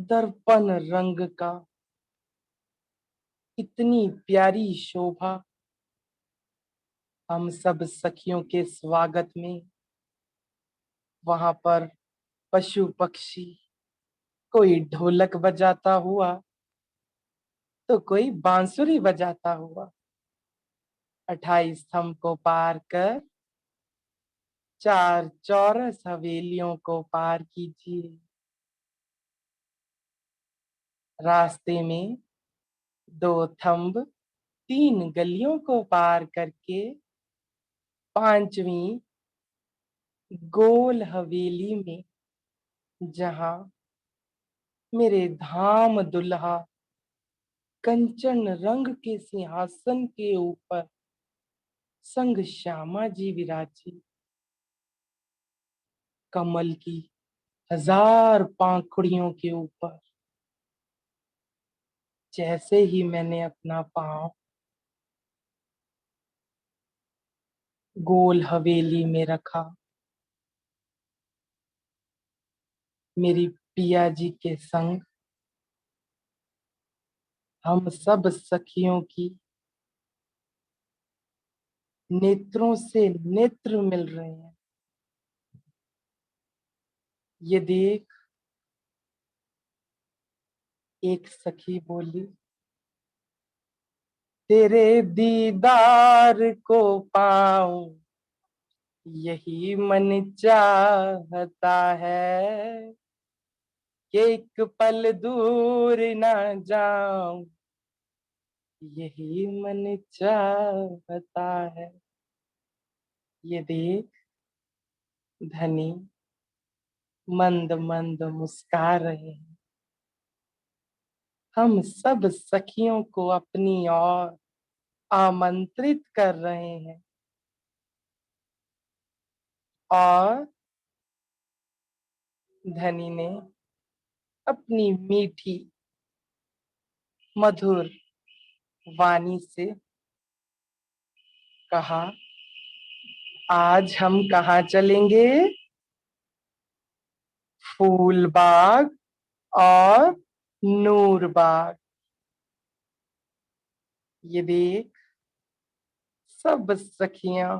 Speaker 8: दर्पण रंग का इतनी प्यारी शोभा हम सब सखियों के स्वागत में। वहां पर पशु पक्षी कोई ढोलक बजाता हुआ तो कोई बांसुरी बजाता हुआ 28 स्तंभ को पार कर 4 चौरस हवेलियों को पार कीजिए। रास्ते में 2 थंब 3 गलियों को पार करके 5वीं गोल हवेली में जहां मेरे धाम दुल्हा कंचन रंग के सिंहासन के ऊपर संग श्यामा जी विराजी। कमल की 1000 पाखुड़ियों के ऊपर जैसे ही मैंने अपना पांव गोल हवेली में रखा, मेरी पिया जी के संग हम सब सखियों की नेत्रों से नेत्र मिल रहे हैं। ये देख, एक सखी बोली, तेरे दीदार को पाऊं यही मन चाहता है, कि एक पल दूर ना जाऊं यही मन चाहता है। ये देख, धनी मंद मंद मुस्का रहे हैं। हम सब सखियों को अपनी ओर आमंत्रित कर रहे हैं और धनी ने अपनी मीठी मधुर वाणी से कहा, आज हम कहाँ चलेंगे? फूलबाग और नूरबाग। ये देख, सब सखियां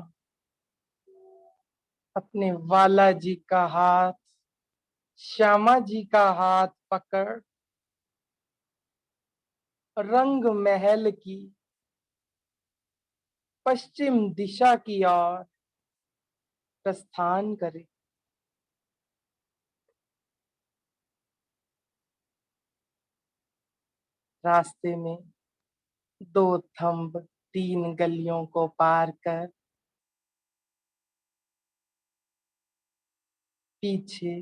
Speaker 8: अपने वाला जी का हाथ, श्यामा जी का हाथ पकड़ रंग महल की पश्चिम दिशा की ओर प्रस्थान करे। रास्ते में 2 थंब 3 गलियों को पार कर पीछे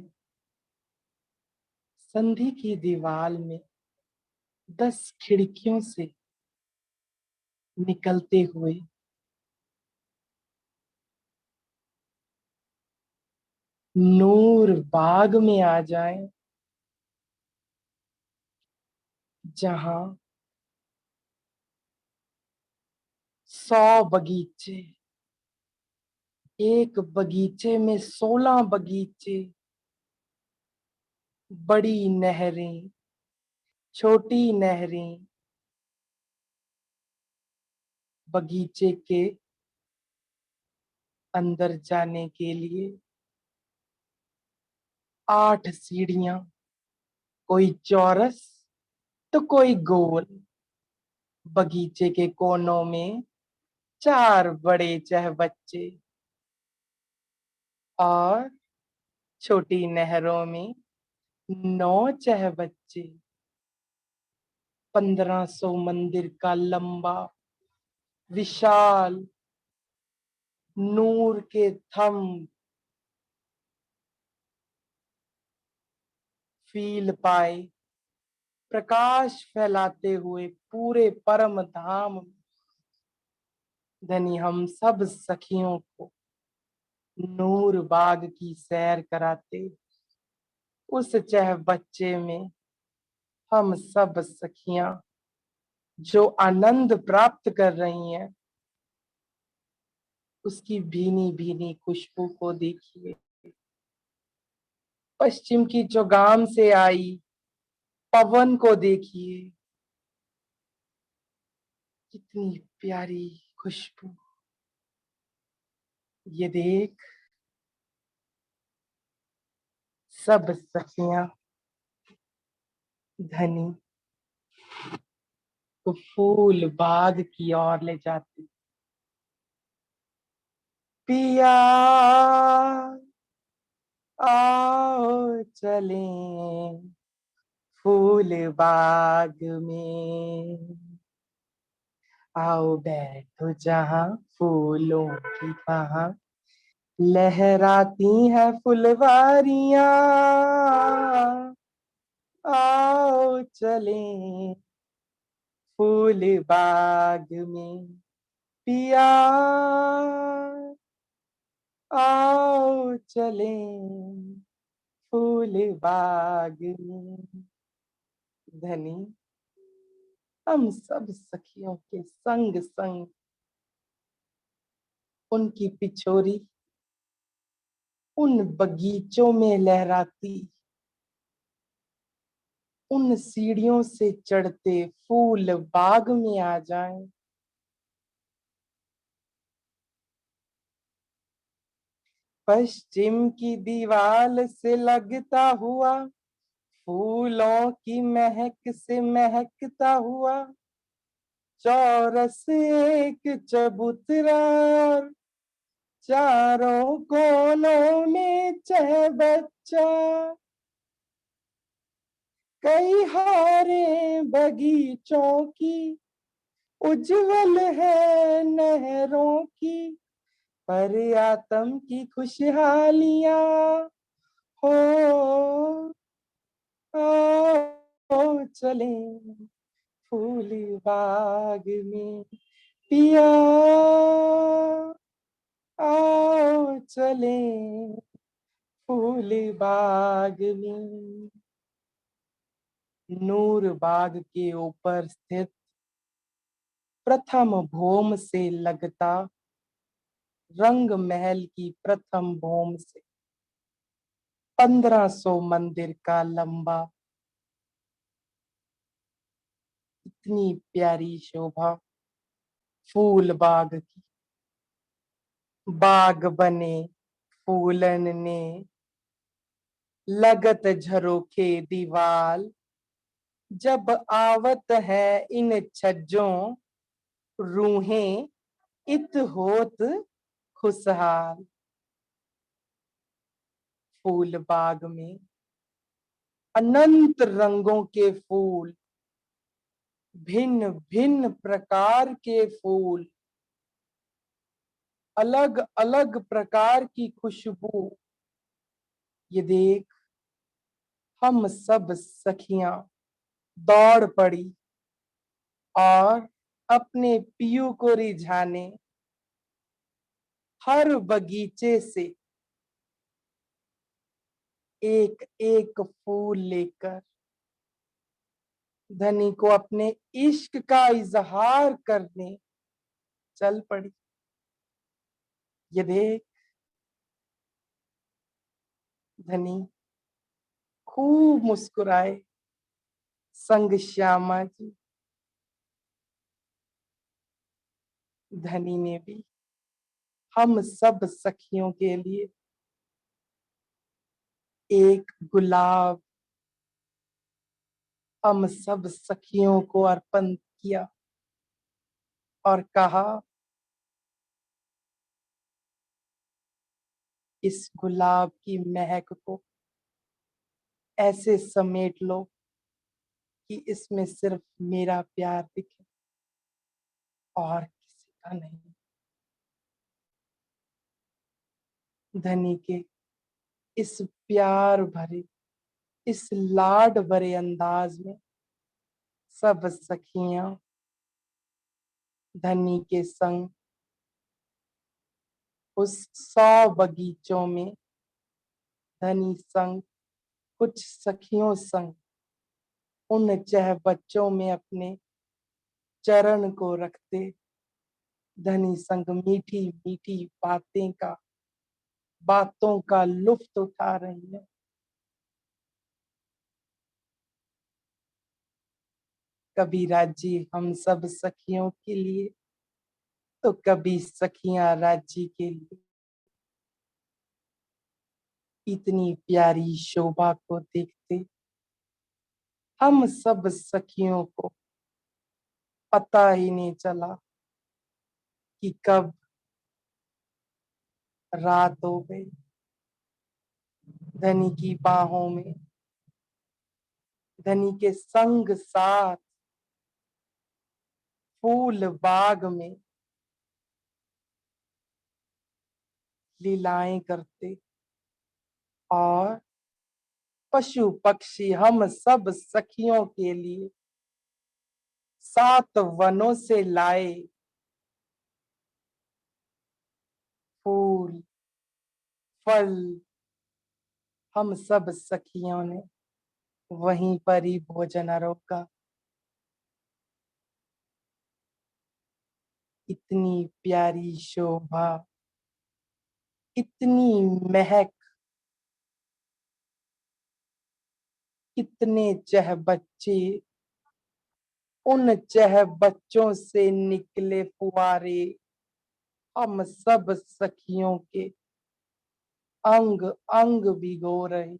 Speaker 8: संधि की दीवार में 10 खिड़कियों से निकलते हुए नूर बाग में आ जाएं, जहां 100 बगीचे, एक बगीचे में 16 बगीचे, बड़ी नहरें, छोटी नहरें, बगीचे के अंदर जाने के लिए 8 सीढ़ियां, कोई चौरस तो कोई गोल। बगीचे के कोनों में 4 बड़े चहबच्चे और छोटी नहरों में 9 चहबच्चे। 1500 मंदिर का लंबा विशाल नूर के थंब फील पाए प्रकाश फैलाते हुए पूरे परम धाम में। धनी हम सब सखियों को नूर बाग की सैर कराते, उस चहबच्चे में हम सब सखियां जो आनंद प्राप्त कर रही हैं, उसकी भीनी भीनी खुशबू को देखिए। पश्चिम की चौगाम से आई पवन को देखिए, कितनी प्यारी खुशबू। ये देख, सब सखियां धनी को फूल बाग की ओर ले जाती। पिया आओ चलें फूल बाग में, आओ बैठो जहां फूलों की बहार, लहराती हैं फुलवारियां, आओ चलें फूल बाग में। पिया आओ चलें फूल बाग में। धनी हम सब सखियों के संग संग उनकी पिछोरी उन बगीचों में लहराती, उन सीढ़ियों से चढ़ते फूल बाग में आ जाएं। पश्चिम की दीवार से लगता हुआ, फूलों की महक से महकता हुआ, चौरस एक चबूतरा, चारों कोनों में चहबच्चा, कई हारे बगीचों की, उज्जवल है नहरों की, पर आतम की खुशहालियां हो चलें फूल बाग में। पिया आओ चलें फूल बाग में। नूर बाग के ऊपर स्थित प्रथम भूम से लगता रंग महल की प्रथम भूम से 1500 मंदिर का लंबा, इतनी प्यारी शोभा फूल बाग की। बाग बने फूलन ने, लगत झरोखे दीवाल, जब आवत है इन छज्जों, रूहें इत होत खुशहाल। फूल बाग में अनंत रंगों के फूल, भिन्न भिन्न प्रकार के फूल, अलग अलग प्रकार की खुशबू। ये देख हम सब सखियां दौड़ पड़ी और अपने पियू को रिझाने हर बगीचे से एक एक फूल लेकर धनी को अपने इश्क का इजहार करने चल पड़ी। ये देख धनी खूब मुस्कुराए संग श्यामा जी। धनी ने भी हम सब सखियों के लिए एक गुलाब हम सब सखियों को अर्पण किया और कहा, इस गुलाब की महक को ऐसे समेट लो कि इसमें सिर्फ मेरा प्यार दिखे और किसी का नहीं। धनी के इस प्यार भरे, इस लाड भरे अंदाज में सब सखियां धनी के संग उस 100 बगीचों में धनी संग कुछ सखियों संग उन चह बच्चों में अपने चरण को रखते धनी संग मीठी मीठी बातों का लुत्फ उठा रही है। कभी राज्य हम सब सखियों के लिए तो कभी सखियां राज्य के लिए। इतनी प्यारी शोभा को देखते हम सब सखियों को पता ही नहीं चला कि कब रात हो गई। धनी की बाहों में धनी के संग साथ फूल बाग में लीलाएं करते और पशु पक्षी हम सब सखियों के लिए 7 वनों से लाए फल हम सब सखियों ने वहीं पर ही भोजन रोका। इतनी प्यारी शोभा, इतनी महक, कितने चह बच्चे, उन चह बच्चों से निकले फुवारे हम सब सखियों के अंग अंग भिगो रहे।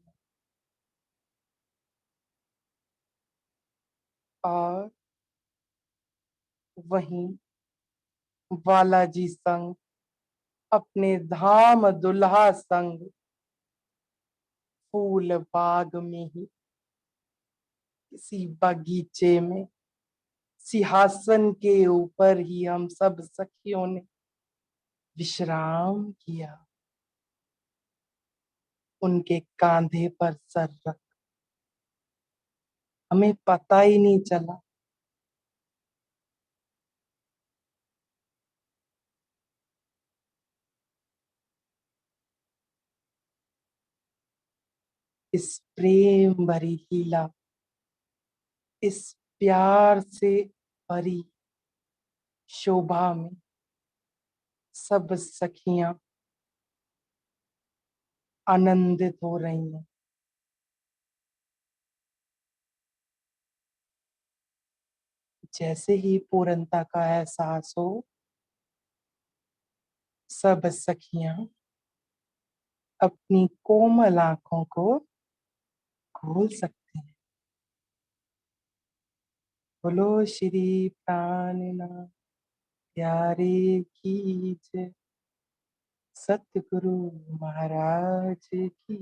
Speaker 8: और वहीं बालाजी संग अपने धाम दुल्हा संग फूल बाग में ही किसी बगीचे में सिंहासन के ऊपर ही हम सब सखियों ने विश्राम किया, उनके कांधे पर सर रख। हमें पता ही नहीं चला इस प्रेम भरी लीला, इस प्यार से भरी शोभा में सब सखियां आनंदित हो रही हैं। जैसे ही पूर्णता का एहसास हो, सब सखियां अपनी कोमल आंखों को खोल सकते हैं। बोलो श्री प्राणनाथ प्यारे की जय, सतगुरु महाराज की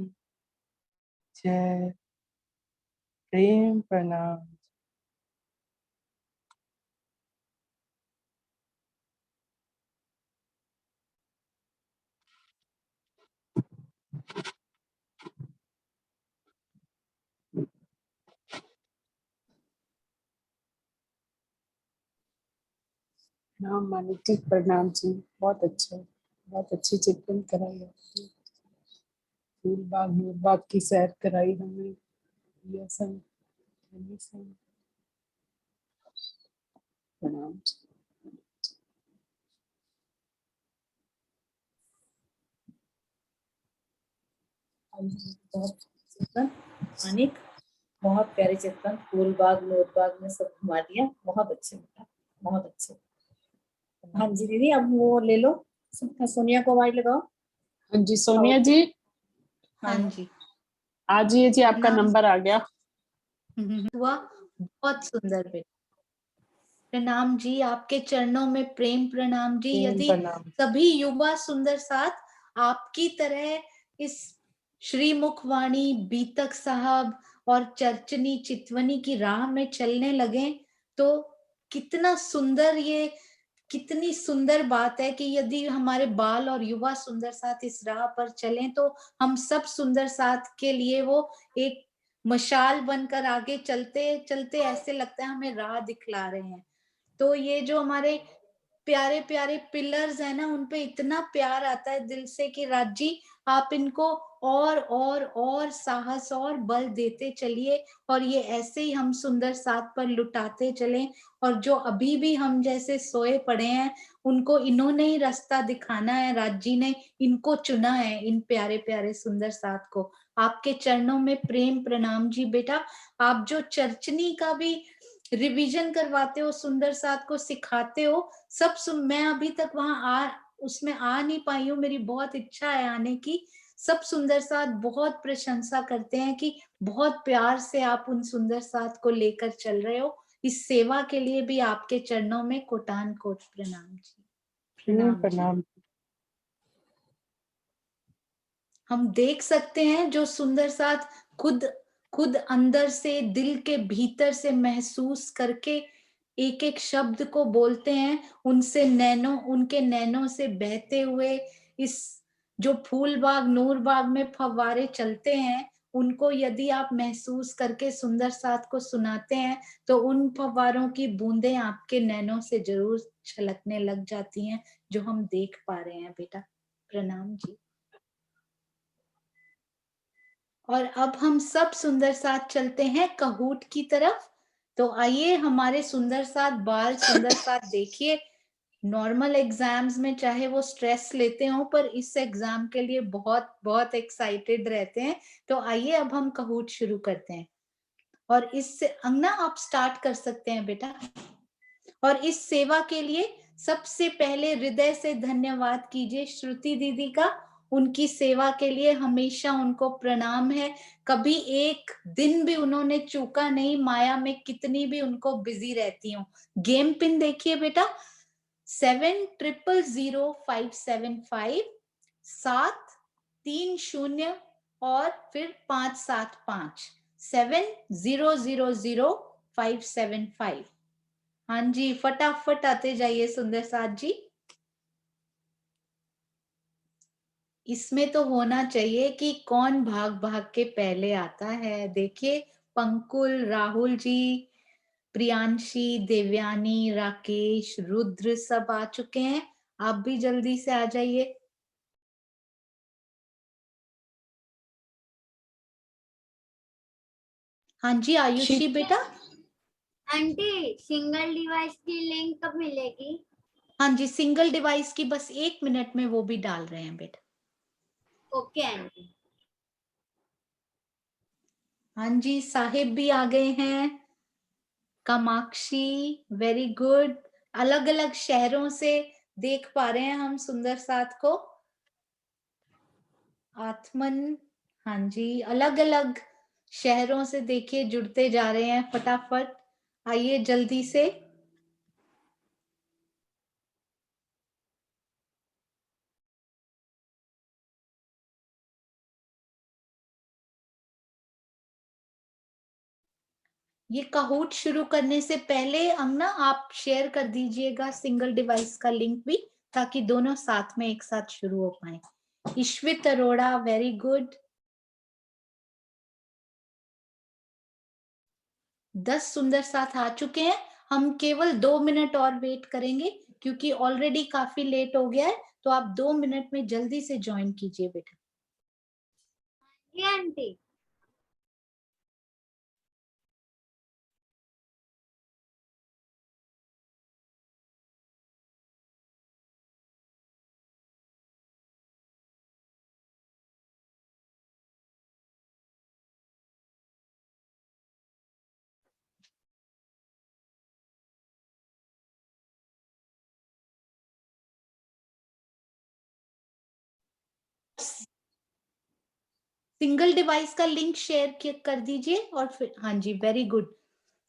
Speaker 8: जय, प्रेम प्रणाम।
Speaker 2: प्रणाम मानिटी, प्रणाम जी। बहुत अच्छा, बहुत अच्छी चित्रण कराई आपने। फूल बाग नूर बाग की सैर कराई हमें। ये सब प्रणाम जी।
Speaker 9: बहुत चित्रण अनिक, बहुत प्यारे चित्रण, फूलबाग नूरबाग में सब घुमा दिया। बहुत अच्छे बेटा, बहुत अच्छे। हाँ जी दीदी, अब वो ले लो, सोनिया को आवाज लगाओ।
Speaker 2: हाँ जी सोनिया जी,
Speaker 9: हाँ जी,
Speaker 2: आज ये जी आपका
Speaker 9: प्रणाम।
Speaker 2: नंबर आ गया।
Speaker 9: हुआ बहुत सुंदर बेटा, प्रणाम जी, आपके चरणों में प्रेम प्रणाम जी।
Speaker 8: प्रेम
Speaker 9: यदि
Speaker 8: प्रणाम।
Speaker 9: सभी युवा सुंदर साथ आपकी तरह इस श्रीमुखवाणी, बीतक साहब और चर्चनी चितवनी की राह में चलने लगे तो कितना सुंदर, ये कितनी सुंदर बात है कि यदि हमारे बाल और युवा सुंदर साथ इस राह पर चलें तो हम सब सुंदर साथ के लिए वो एक मशाल बनकर आगे चलते चलते ऐसे लगता है हमें राह दिखला रहे हैं। तो ये जो हमारे प्यारे प्यारे पिलर्स है ना, उनपे इतना प्यार आता है दिल से कि राज जी आप इनको और साहस और बल देते चलिए, और ये ऐसे ही हम सुंदर साथ पर लुटाते चलें। और जो अभी भी हम जैसे सोए पड़े हैं उनको इन्होंने ही रास्ता दिखाना है, राज जी ने इनको चुना है, इन प्यारे प्यारे सुंदर साथ को। आपके चरणों में प्रेम प्रणाम जी बेटा। आप जो चर्चनी का भी रिवीजन करवाते हो, सुंदर साथ को सिखाते हो, सब मैं अभी तक वहां उसमें आ नहीं पाई हूँ, मेरी बहुत इच्छा है आने की। सब सुंदर साथ बहुत प्रशंसा करते हैं कि बहुत प्यार से आप उन सुंदर साथ को लेकर चल रहे हो। इस सेवा के लिए भी आपके चरणों में कोटान कोट प्रणाम जी।
Speaker 8: प्रेम
Speaker 9: प्रणाम जी।
Speaker 8: प्रणाम।
Speaker 9: हम देख सकते हैं जो सुंदर साथ खुद खुद अंदर से, दिल के भीतर से महसूस करके एक एक शब्द को बोलते हैं, उनसे उनके नैनों से बहते हुए इस जो फूल बाग नूर बाग में फव्वारे चलते हैं, उनको यदि आप महसूस करके सुंदर साथ को सुनाते हैं तो उन फव्वारों की बूंदें आपके नैनों से जरूर छलकने लग जाती हैं, जो हम देख पा रहे हैं बेटा। प्रणाम जी। और अब हम सब सुंदर साथ चलते हैं कहूट की तरफ। तो आइए हमारे सुंदर साथ बाल सुंदर साथ देखिए। नॉर्मल एग्जाम्स में चाहे वो स्ट्रेस लेते हो, पर इस एग्जाम के लिए बहुत बहुत एक्साइटेड रहते हैं। तो आइए अब हम कहूट शुरू करते हैं। और इससे अंगना आप स्टार्ट कर सकते हैं बेटा। और इस सेवा के लिए सबसे पहले हृदय से धन्यवाद कीजिए श्रुति दीदी का। उनकी सेवा के लिए हमेशा उनको प्रणाम है। कभी एक दिन भी उन्होंने चूका नहीं। माया में कितनी भी उनको बिजी रहती हूँ। गेम पिन देखिए बेटा, 70000575 730 और फिर 575 70000575। हाँ जी, फटाफट आते जाइए सुंदर साथ जी। इसमें तो होना चाहिए कि कौन भाग भाग के पहले आता है। देखिए पंकुल, राहुल जी, प्रियांशी, देवयानी, राकेश, रुद्र सब आ चुके हैं। आप भी जल्दी से आ जाइए। हाँ जी आयुषी बेटा।
Speaker 1: आंटी सिंगल डिवाइस की लिंक कब मिलेगी?
Speaker 9: हाँ जी, सिंगल डिवाइस की बस 1 मिनट में वो भी डाल रहे हैं बेटा।
Speaker 1: Okay aunty.
Speaker 9: हाँ जी, साहिब भी आ गए हैं। Kamakshi, very good. अलग अलग शहरों से देख पा रहे हैं हम सुंदर साथ को। आत्मन, हाँ जी, अलग अलग शहरों से देखिए जुड़ते जा रहे हैं। फटाफट आइए जल्दी से। ये काहूट शुरू करने से पहले अंगना आप शेयर कर दीजिएगा सिंगल डिवाइस का लिंक भी, ताकि दोनों साथ में एक साथ शुरू हो पाए। ईश्वित अरोड़ा, वेरी गुड। 10 सुंदर साथ आ चुके हैं। हम केवल 2 मिनट और वेट करेंगे क्योंकि ऑलरेडी काफी लेट हो गया है। तो आप 2 मिनट में जल्दी से ज्वाइन कीजिए बेटा।
Speaker 1: जी आंटी।
Speaker 9: सिंगल डिवाइस का लिंक शेयर कर दीजिए और फिर हाँ जी, वेरी गुड।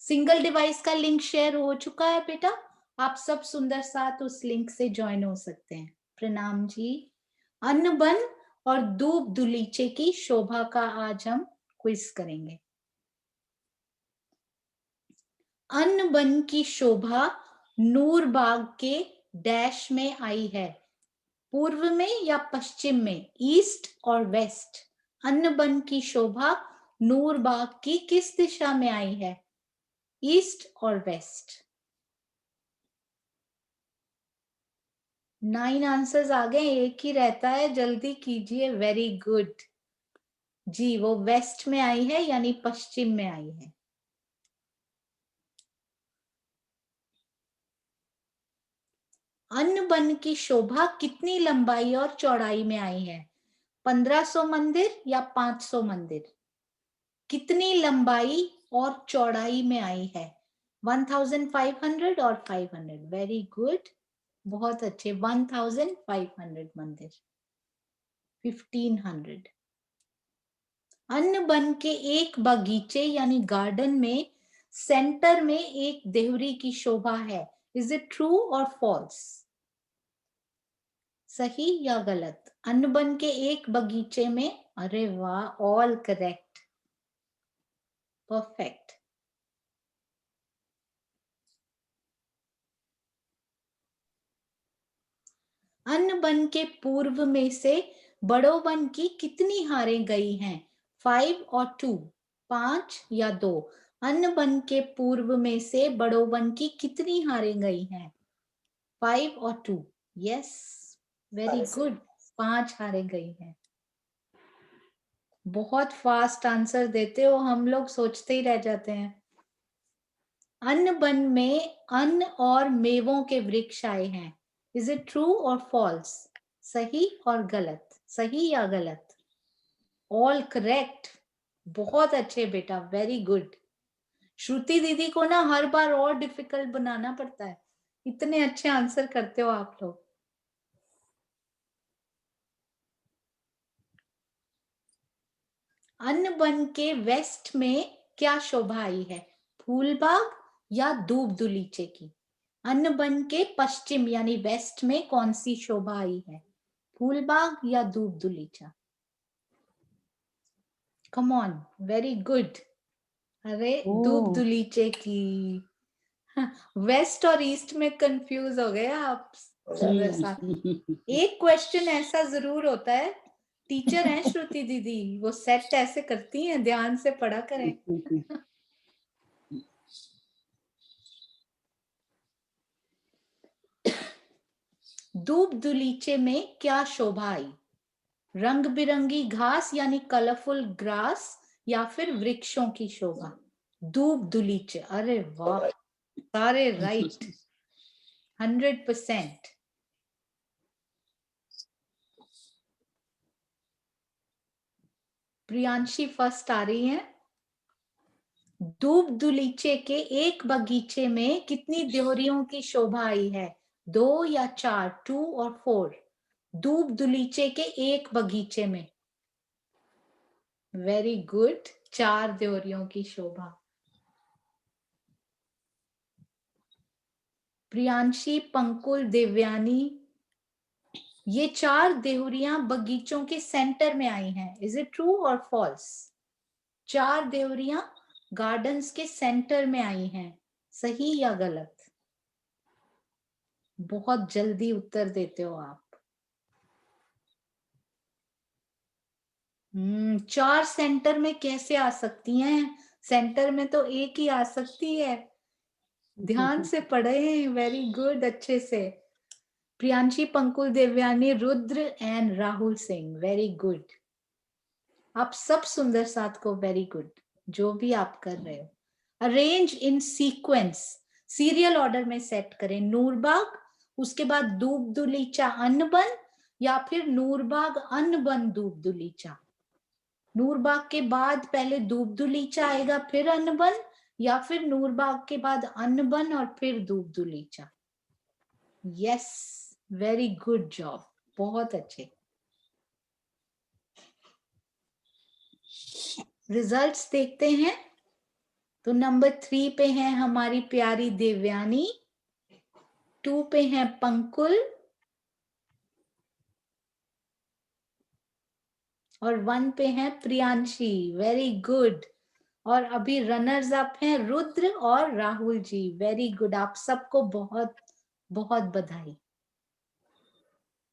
Speaker 9: सिंगल डिवाइस का लिंक शेयर हो चुका है बेटा। आप सब सुंदर साथ उस लिंक से ज्वाइन हो सकते हैं। प्रणाम जी। अन्न बन और दूब दुलीचे की शोभा का आज हम क्विज करेंगे। अन्न बन की शोभा नूर बाग के डैश में आई है, पूर्व में या पश्चिम में, ईस्ट और वेस्ट। अन्न बन की शोभा नूर बाग की किस दिशा में आई है, ईस्ट और वेस्ट? 9 आंसर्स आ गए, एक ही रहता है, जल्दी कीजिए। वेरी गुड जी, वो वेस्ट में आई है यानी पश्चिम में आई है। अन्न बन की शोभा कितनी लंबाई और चौड़ाई में आई है, 1500 मंदिर या 500 मंदिर? कितनी लंबाई और चौड़ाई में आई है, 1500 और 500? वेरी गुड, बहुत अच्छे। 1500 मंदिर, 1500। अन्न बन के एक बगीचे यानी गार्डन में सेंटर में एक देहरी की शोभा है। इज इट ट्रू और फॉल्स? सही या गलत? अन्न बन के एक बगीचे में, अरे वाह, ऑल करेक्ट, परफेक्ट। अन्न बन के पूर्व में से बड़ों वन की कितनी हारें गई हैं, 5 और 2, 5 या 2? अन्न बन के पूर्व में से बड़ों वन की कितनी हारें गई हैं, 5 और 2? यस, वेरी गुड, 5 हारें गई हैं। बहुत फास्ट आंसर देते हो, हम लोग सोचते ही रह जाते हैं। अन्न बन में अन्न और मेवों के वृक्ष आए हैं। इज इट ट्रू और फॉल्स? सही और गलत, सही या गलत? ऑल करेक्ट, बहुत अच्छे बेटा, वेरी गुड। श्रुति दीदी को ना हर बार और डिफिकल्ट बनाना पड़ता है, इतने अच्छे आंसर करते हो आप लोग। अन्न बन के वेस्ट में क्या शोभा आई है? फूलबाग या दूब दुलीचे की? अन्न बन के पश्चिम यानी वेस्ट में कौन सी शोभा आई है? फूलबाग या दूब दुलीचा? Come on, very good. अरे दूब दुलीचे की। वेस्ट और ईस्ट में कंफ्यूज हो गए आप सुंदर साथ। एक क्वेश्चन ऐसा जरूर होता है, टीचर हैं श्रुति दीदी, वो सेट ऐसे करती हैं, ध्यान से पढ़ा करें। दूब दुलीचे में क्या शोभा आई? रंग बिरंगी घास यानी कलरफुल ग्रास या फिर वृक्षों की शोभा? दूब दुलीचे, अरे वाह, सारे राइट, 100%। प्रियांशी फर्स्ट आ रही है। दूब दुलीचे के एक बगीचे में कितनी देहरियों की शोभा आई है? 2 या 4, 2 और 4? दूब दुलीचे के एक बगीचे में, वेरी गुड, 4 देहरियों की शोभा। प्रियांशी, पंकुल, देवयानी, ये 4 देहरियां बगीचों के सेंटर में आई हैं। इज इट ट्रू और फॉल्स? 4 देहरियां गार्डन्स के सेंटर में आई हैं, सही या गलत? बहुत जल्दी उत्तर देते हो आप। 4 सेंटर में कैसे आ सकती हैं? सेंटर में तो एक ही आ सकती है। ध्यान से पढ़े, वेरी गुड, अच्छे से। Priyanshi, Pankul, Devyani, Rudra and Rahul Singh, very good. आप सब सुंदर साथ को वेरी गुड, जो भी आप कर रहे हो। Arrange in sequence, serial order में सेट करें। नूरबाग, उसके बाद दूब दुलीचा अन्नबन, या फिर नूरबाग अन्नबन दूब दुलीचा? नूरबाग के बाद पहले दूब दुलीचा आएगा फिर अन्नबन, या फिर नूरबाग के बाद अन्नबन और फिर दूब दुलीचा? यस, वेरी गुड जॉब, बहुत अच्छे। रिजल्ट्स देखते हैं। तो नंबर 3 पे है हमारी प्यारी देवयानी, 2 पे है पंकुल और 1 पे है प्रियांशी, वेरी गुड। और अभी रनर्स अप हैं रुद्र और राहुल जी, वेरी गुड। आप सबको बहुत बहुत बधाई।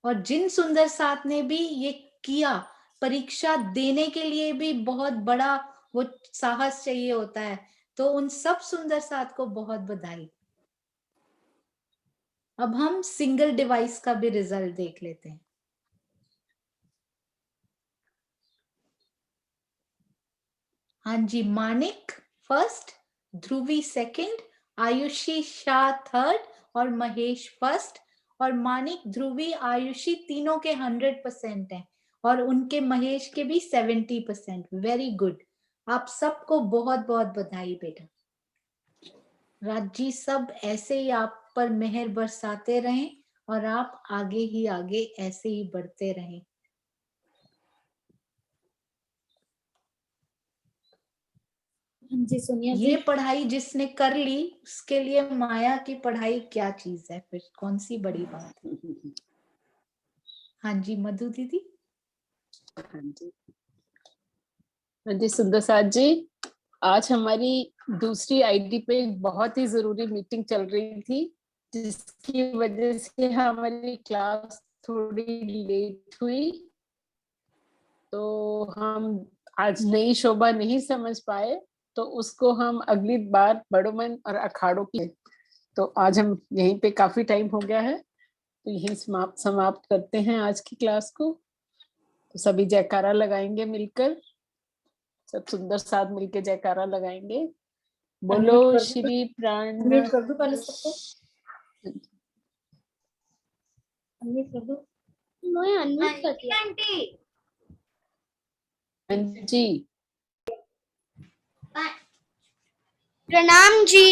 Speaker 9: और जिन सुंदर साथ ने भी ये किया, परीक्षा देने के लिए भी बहुत बड़ा वो साहस चाहिए होता है, तो उन सब सुंदर साथ को बहुत बधाई। अब हम सिंगल डिवाइस का भी रिजल्ट देख लेते हैं। हाँ जी, मानिक फर्स्ट, ध्रुवी सेकंड, आयुषी शाह थर्ड और महेश फर्स्ट। और मानिक, ध्रुवी, आयुषी तीनों के 100% हैं और उनके महेश के भी 70%। वेरी गुड, आप सबको बहुत बहुत बधाई बेटा। राजी, सब ऐसे ही आप पर मेहर बरसाते रहें और आप आगे ही आगे ऐसे ही बढ़ते रहें।
Speaker 1: जी सोनिया जी,
Speaker 9: ये पढ़ाई जिसने कर ली उसके लिए माया की पढ़ाई क्या चीज है, फिर कौन सी बड़ी बात है। हाँ जी मधु दीदी।
Speaker 2: हाँ जी सुंदर साथ जी, आज हमारी दूसरी आईडी पे एक बहुत ही जरूरी मीटिंग चल रही थी, जिसकी वजह से हमारी क्लास थोड़ी लेट हुई। तो हम आज नई शोभा नहीं समझ पाए, तो उसको हम अगली बार बड़ों मन और अखाड़ों की। तो आज हम यहीं पे, काफी टाइम हो गया है, तो यहीं समाप्त करते हैं आज की क्लास को। तो सभी जयकारा लगाएंगे मिलकर। सब सुंदर साथ मिलके जयकारा लगाएंगे। बोलो श्री प्राणनाथ।
Speaker 9: कर दो पहले सबको, अनम्यूट कर दो।
Speaker 3: मैं अनम्यूट कर दिया।
Speaker 1: आंटी
Speaker 2: जी
Speaker 3: प्रणाम जी।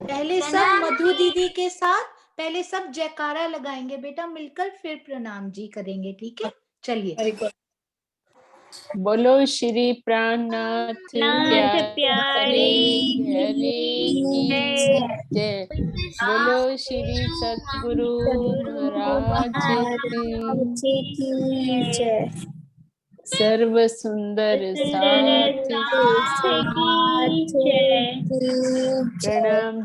Speaker 9: पहले सब
Speaker 1: प्रणाम
Speaker 9: मधु
Speaker 1: जी।
Speaker 9: दीदी के साथ पहले सब जयकारा लगाएंगे बेटा मिलकर, फिर प्रणाम जी करेंगे, ठीक है? चलिए।
Speaker 2: बोलो श्री प्राणनाथ प्यारे हरे की जय। बोलो श्री सतगुरु महाराज की सर्व सुंदर साथ प्रणाम।